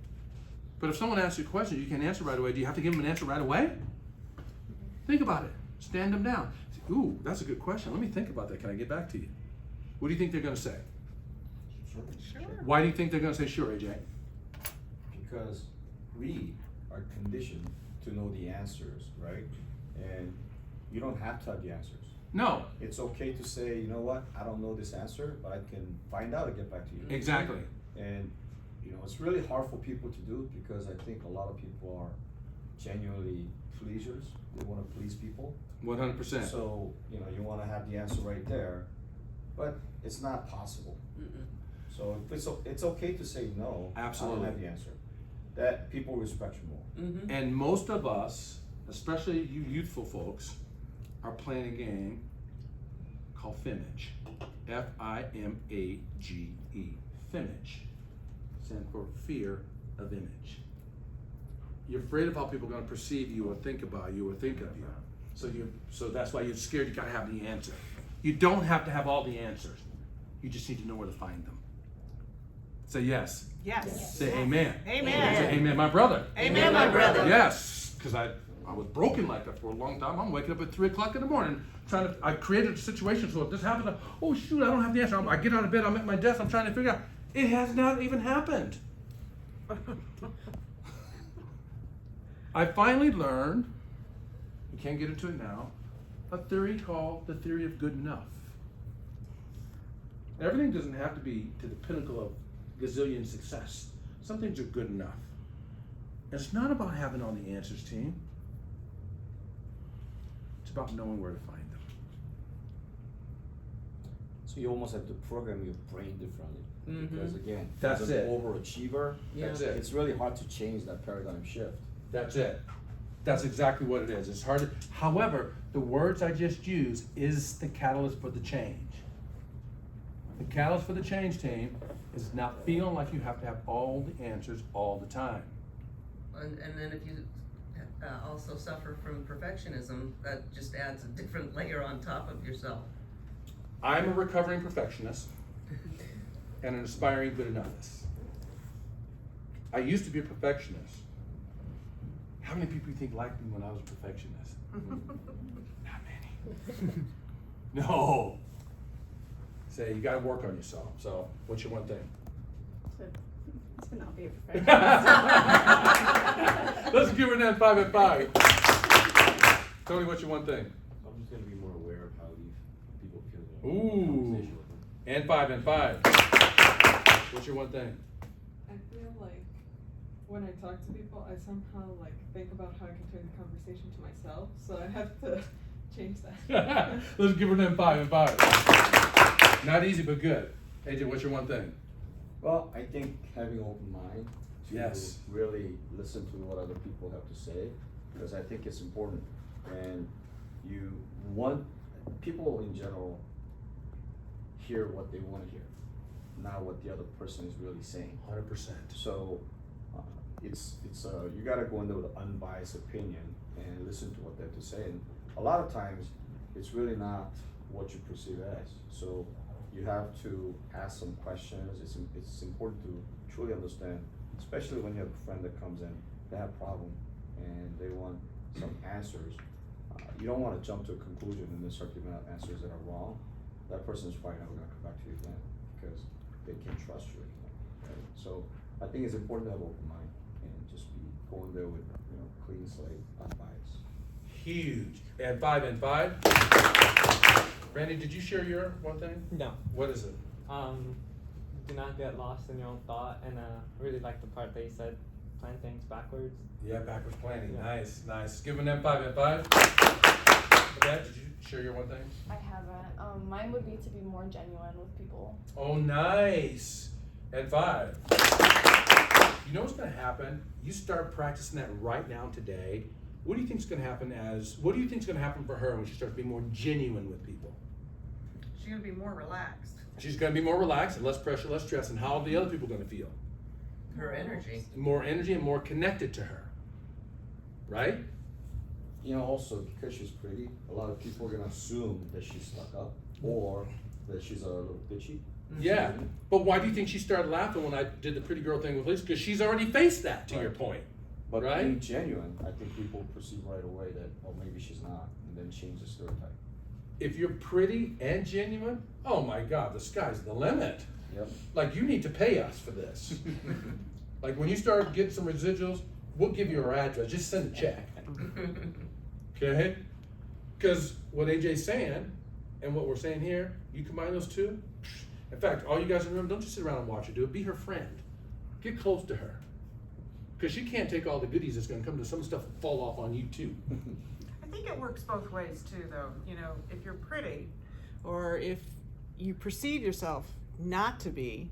[SPEAKER 1] But if someone asks you a question you can't answer right away, do you have to give them an answer right away? Think about it. Stand them down. Ooh, that's a good question. Let me think about that. Can I get back to you? What do you think they're going to say?
[SPEAKER 3] Sure.
[SPEAKER 1] Why do you think they're going to say sure, AJ?
[SPEAKER 3] Because we are conditioned to know the answers, right? And you don't have to have the answers.
[SPEAKER 1] No.
[SPEAKER 3] It's okay to say, you know what, I don't know this answer, but I can find out and get back to you.
[SPEAKER 1] Exactly.
[SPEAKER 3] And, it's really hard for people to do because I think a lot of people are genuinely pleasers. They want to please people.
[SPEAKER 1] 100%.
[SPEAKER 3] So, you want to have the answer right there, but it's not possible. So it's okay to say no.
[SPEAKER 1] Absolutely.
[SPEAKER 3] I don't have the answer. That people respect you more.
[SPEAKER 1] And most of us, especially you youthful folks, are playing a game called Fimage. Fimage. Fimage. Stands for fear of image. You're afraid of how people are going to perceive you or think about you or think of you. So that's why you're scared. You got to have the answer. You don't have to have all the answers. You just need to know where to find them. Say yes.
[SPEAKER 9] Yes.
[SPEAKER 1] Say amen.
[SPEAKER 9] Amen.
[SPEAKER 1] Say amen, my brother.
[SPEAKER 9] Amen, my brother.
[SPEAKER 1] Yes, because I was broken like that for a long time. I'm waking up at 3 o'clock in the morning I created a situation so if this happens, oh shoot, I don't have the answer. I get out of bed, I'm at my desk, I'm trying to figure out. It has not even happened. I finally learned, we can't get into it now, a theory called the theory of good enough. Everything doesn't have to be to the pinnacle of gazillion success. Some things are good enough. And it's not about having all the answers, team. It's about knowing where to find them.
[SPEAKER 3] So you almost have to program your brain differently. Because again,
[SPEAKER 1] That's
[SPEAKER 3] as an
[SPEAKER 1] it.
[SPEAKER 3] overachiever,
[SPEAKER 1] That's it.
[SPEAKER 3] it's really hard to change that paradigm shift.
[SPEAKER 1] That's it. That's exactly what it is. It's hard. However, the words I just used is the catalyst for the change. The catalyst for the change, team, is not feeling like you have to have all the answers all the time.
[SPEAKER 5] And then if you also suffer from perfectionism, that just adds a different layer on top of yourself.
[SPEAKER 1] I'm a recovering perfectionist and an aspiring good enoughness. I used to be a perfectionist. How many people do you think liked me when I was a perfectionist? Not many. No. Say, you gotta work on yourself. So, what's your one thing?
[SPEAKER 7] To not be a perfectionist.
[SPEAKER 1] Let's give her that 5 at 5. Tony, what's your one thing?
[SPEAKER 4] I'm just gonna be more aware of how these people feel.
[SPEAKER 1] Ooh.
[SPEAKER 4] Conversation with them.
[SPEAKER 1] And five. What's your one thing?
[SPEAKER 8] I feel like when I talk to people, I somehow like think about how I can turn the conversation to myself, so I have to change that.
[SPEAKER 1] Let's give her them 5 and 5. Not easy, but good. AJ, what's your one thing?
[SPEAKER 3] Well, I think having an open mind to
[SPEAKER 1] Yes.
[SPEAKER 3] really listen to what other people have to say, because I think it's important. And you want people in general hear what they want to hear, not what the other person is really saying.
[SPEAKER 1] 100%.
[SPEAKER 3] So it's you gotta go in there with an unbiased opinion and listen to what they have to say. And a lot of times, it's really not what you perceive as. So you have to ask some questions. It's important to truly understand, especially when you have a friend that comes in, they have a problem and they want some answers. You don't want to jump to a conclusion and then start giving out answers that are wrong. That person is probably never going to come back to you again because they can't trust you anymore. Right? So I think it's important to have an open mind and just be going there with clean slate, unbiased.
[SPEAKER 1] Huge. And 5 and 5. Randy, did you share your one thing?
[SPEAKER 17] No.
[SPEAKER 1] What is it?
[SPEAKER 17] Do not get lost in your own thought, and really like the part that you said, plan things backwards.
[SPEAKER 1] Yeah, backwards planning.
[SPEAKER 17] Yeah.
[SPEAKER 1] Nice. Giving them 5 and 5. Dad, did you share your one thing?
[SPEAKER 6] I haven't. Mine would be to be more genuine with people.
[SPEAKER 1] Oh, nice. And 5. You know what's going to happen? You start practicing that right now today. What do you think is going to happen for her when she starts being more genuine with people?
[SPEAKER 9] She's gonna be more relaxed.
[SPEAKER 1] She's going to be more relaxed and less pressure, less stress. And how are the other people going to feel?
[SPEAKER 5] Her energy.
[SPEAKER 1] More energy and more connected to her. Right?
[SPEAKER 3] Also because she's pretty, a lot of people are gonna assume that she's stuck up or that she's a little bitchy.
[SPEAKER 1] Yeah. But why do you think she started laughing when I did the pretty girl thing with Lisa? Because she's already faced that, to your point.
[SPEAKER 3] But
[SPEAKER 1] right?
[SPEAKER 3] being genuine, I think people perceive right away that, oh, maybe she's not, and then change the stereotype.
[SPEAKER 1] If you're pretty and genuine, oh my God, the sky's the limit.
[SPEAKER 3] Yep.
[SPEAKER 1] Like, you need to pay us for this. Like, when you start getting some residuals, we'll give you our address. Just send a check. Okay? Because what AJ's saying and what we're saying here, you combine those two. In fact, all you guys in the room, don't just sit around and watch her do it. Be her friend. Get close to her. Because she can't take all the goodies that's going to come to some stuff will fall off on you too.
[SPEAKER 9] I think it works both ways too, though. If you're pretty, or if you perceive yourself not to be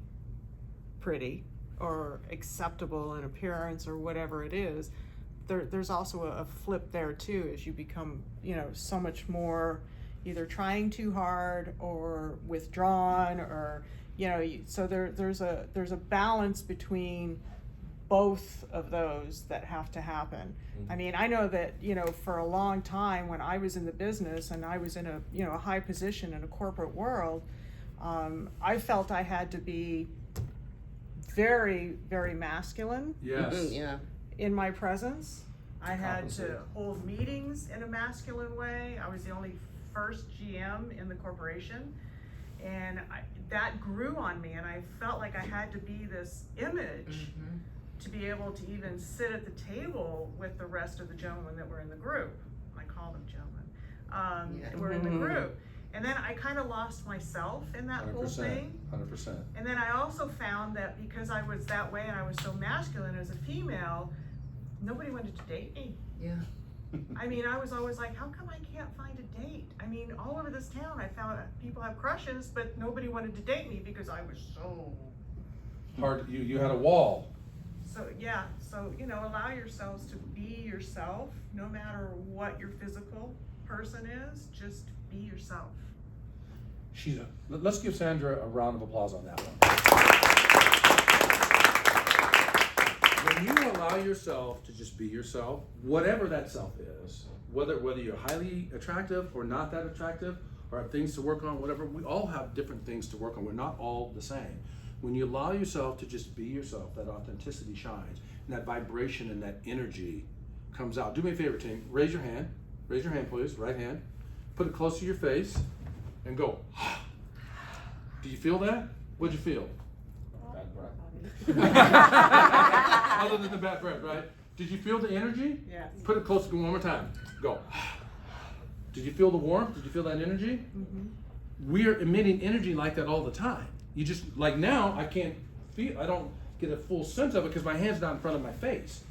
[SPEAKER 9] pretty or acceptable in appearance or whatever it is, there's also a flip there too, as you become, so much more either trying too hard or withdrawn, or so there's a balance between both of those that have to happen. I mean, I know that, for a long time when I was in the business and I was in a high position in a corporate world, I felt I had to be very, very masculine.
[SPEAKER 1] Yes.
[SPEAKER 5] Yeah.
[SPEAKER 9] In my presence. I had to hold meetings in a masculine way. I was the only first GM in the corporation. And that grew on me, and I felt like I had to be this image to be able to even sit at the table with the rest of the gentlemen that were in the group. I call them gentlemen. Were in the group. And then I kind of lost myself in that whole thing.
[SPEAKER 1] 100%.
[SPEAKER 9] And then I also found that because I was that way and I was so masculine as a female, nobody wanted to date me.
[SPEAKER 5] Yeah.
[SPEAKER 9] I mean, I was always like, how come I can't find a date? I mean, all over this town I found people have crushes, but nobody wanted to date me because I was so
[SPEAKER 1] Hard. You had a wall.
[SPEAKER 9] So allow yourselves to be yourself, no matter what your physical person is. Just be yourself.
[SPEAKER 1] Let's give Sandra a round of applause on that one. When you allow yourself to just be yourself, whatever that self is, whether you're highly attractive or not that attractive, or have things to work on, whatever, we all have different things to work on. We're not all the same. When you allow yourself to just be yourself, that authenticity shines, and that vibration and that energy comes out. Do me a favor, team. Raise your hand. Raise your hand, please. Right hand. Put it close to your face and go. Do you feel that? What'd you feel?
[SPEAKER 3] Bad breath.
[SPEAKER 1] Other than the bad breath, right? Did you feel the energy?
[SPEAKER 9] Yes.
[SPEAKER 1] Put it close. Go one more time. Go. Did you feel the warmth? Did you feel that energy? We're emitting energy like that all the time. You just, like now, I don't get a full sense of it because my hand's not in front of my face.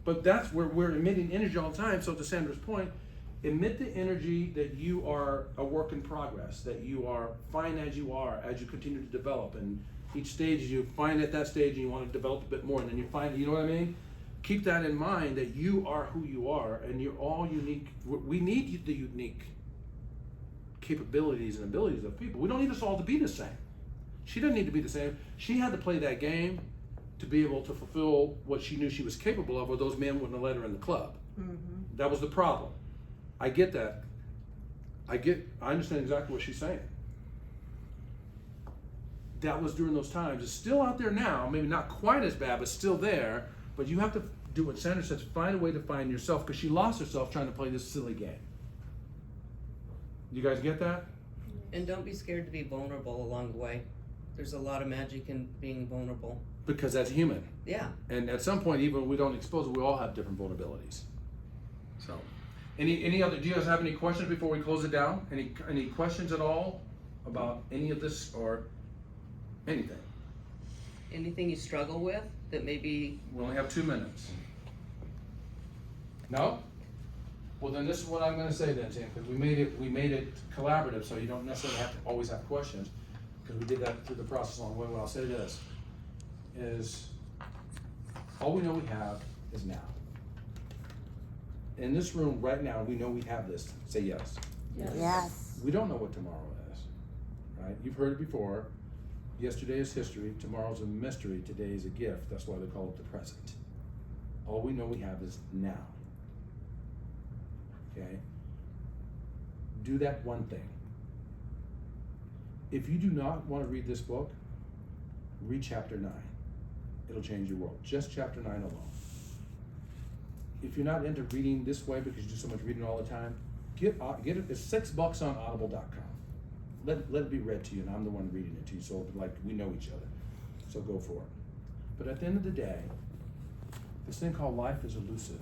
[SPEAKER 1] But that's where we're emitting energy all the time. So to Sandra's point, emit the energy that you are a work in progress, that you are fine as you are, as you continue to develop. And each stage, you find at that stage and you want to develop a bit more, and then you find, you know what I mean? Keep that in mind, that you are who you are, and you're all unique. We need the unique capabilities and abilities of people. We don't need us all to be the same. She doesn't need to be the same. She had to play that game to be able to fulfill what she knew she was capable of, or those men wouldn't have let her in the club. That was the problem. I get that. I understand exactly what she's saying. That was during those times. It's still out there now, maybe not quite as bad, but still there. But you have to do what Sandra says, find a way to find yourself, because she lost herself trying to play this silly game. You guys get that?
[SPEAKER 5] And don't be scared to be vulnerable along the way. There's a lot of magic in being vulnerable.
[SPEAKER 1] Because that's human.
[SPEAKER 5] Yeah.
[SPEAKER 1] And at some point, even when we don't expose it, we all have different vulnerabilities. So, any other? Do you guys have any questions before we close it down? Any questions at all about any of this or anything?
[SPEAKER 5] Anything you struggle with that maybe...
[SPEAKER 1] We only have 2 minutes. No? Well, then this is what I'm going to say then, Tim, because we made it collaborative, so you don't necessarily have to always have questions, because we did that through the process along the way. What I'll say this is, all we know we have is now. In this room right now, we know we have this. Say yes.
[SPEAKER 18] Yes.
[SPEAKER 1] We don't know what tomorrow is, right? You've heard it before. Yesterday is history. Tomorrow's a mystery. Today is a gift. That's why they call it the present. All we know we have is now. Okay? Do that one thing. If you do not want to read this book, read chapter 9. It'll change your world. Just chapter 9 alone. If you're not into reading this way because you do so much reading all the time, get it. It's $6 on audible.com. Let it be read to you, and I'm the one reading it to you, so like we know each other. So go for it. But at the end of the day, this thing called life is elusive.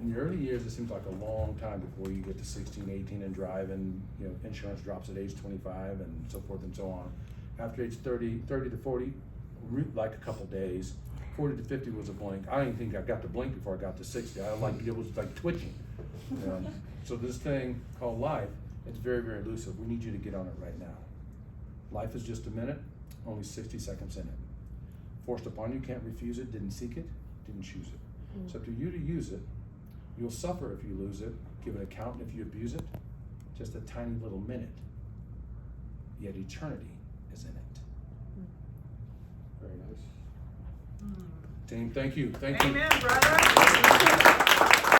[SPEAKER 1] In the early years, it seems like a long time before you get to 16, 18 and drive, and insurance drops at age 25 and so forth and so on. After age 30 to 40, like a couple days. 40 to 50 was a blink. I don't even think I got to blink before I got to 60. It was like twitching. So this thing called life, it's very, very elusive. We need you to get on it right now. Life is just a minute, only 60 seconds in it. Forced upon you, can't refuse it, didn't seek it, didn't choose it. It's up to you to use it. You'll suffer if you lose it, give an account if you abuse it. Just a tiny little minute, yet eternity is in it. Very nice. Team, thank you. Thank you.
[SPEAKER 9] Amen, brother.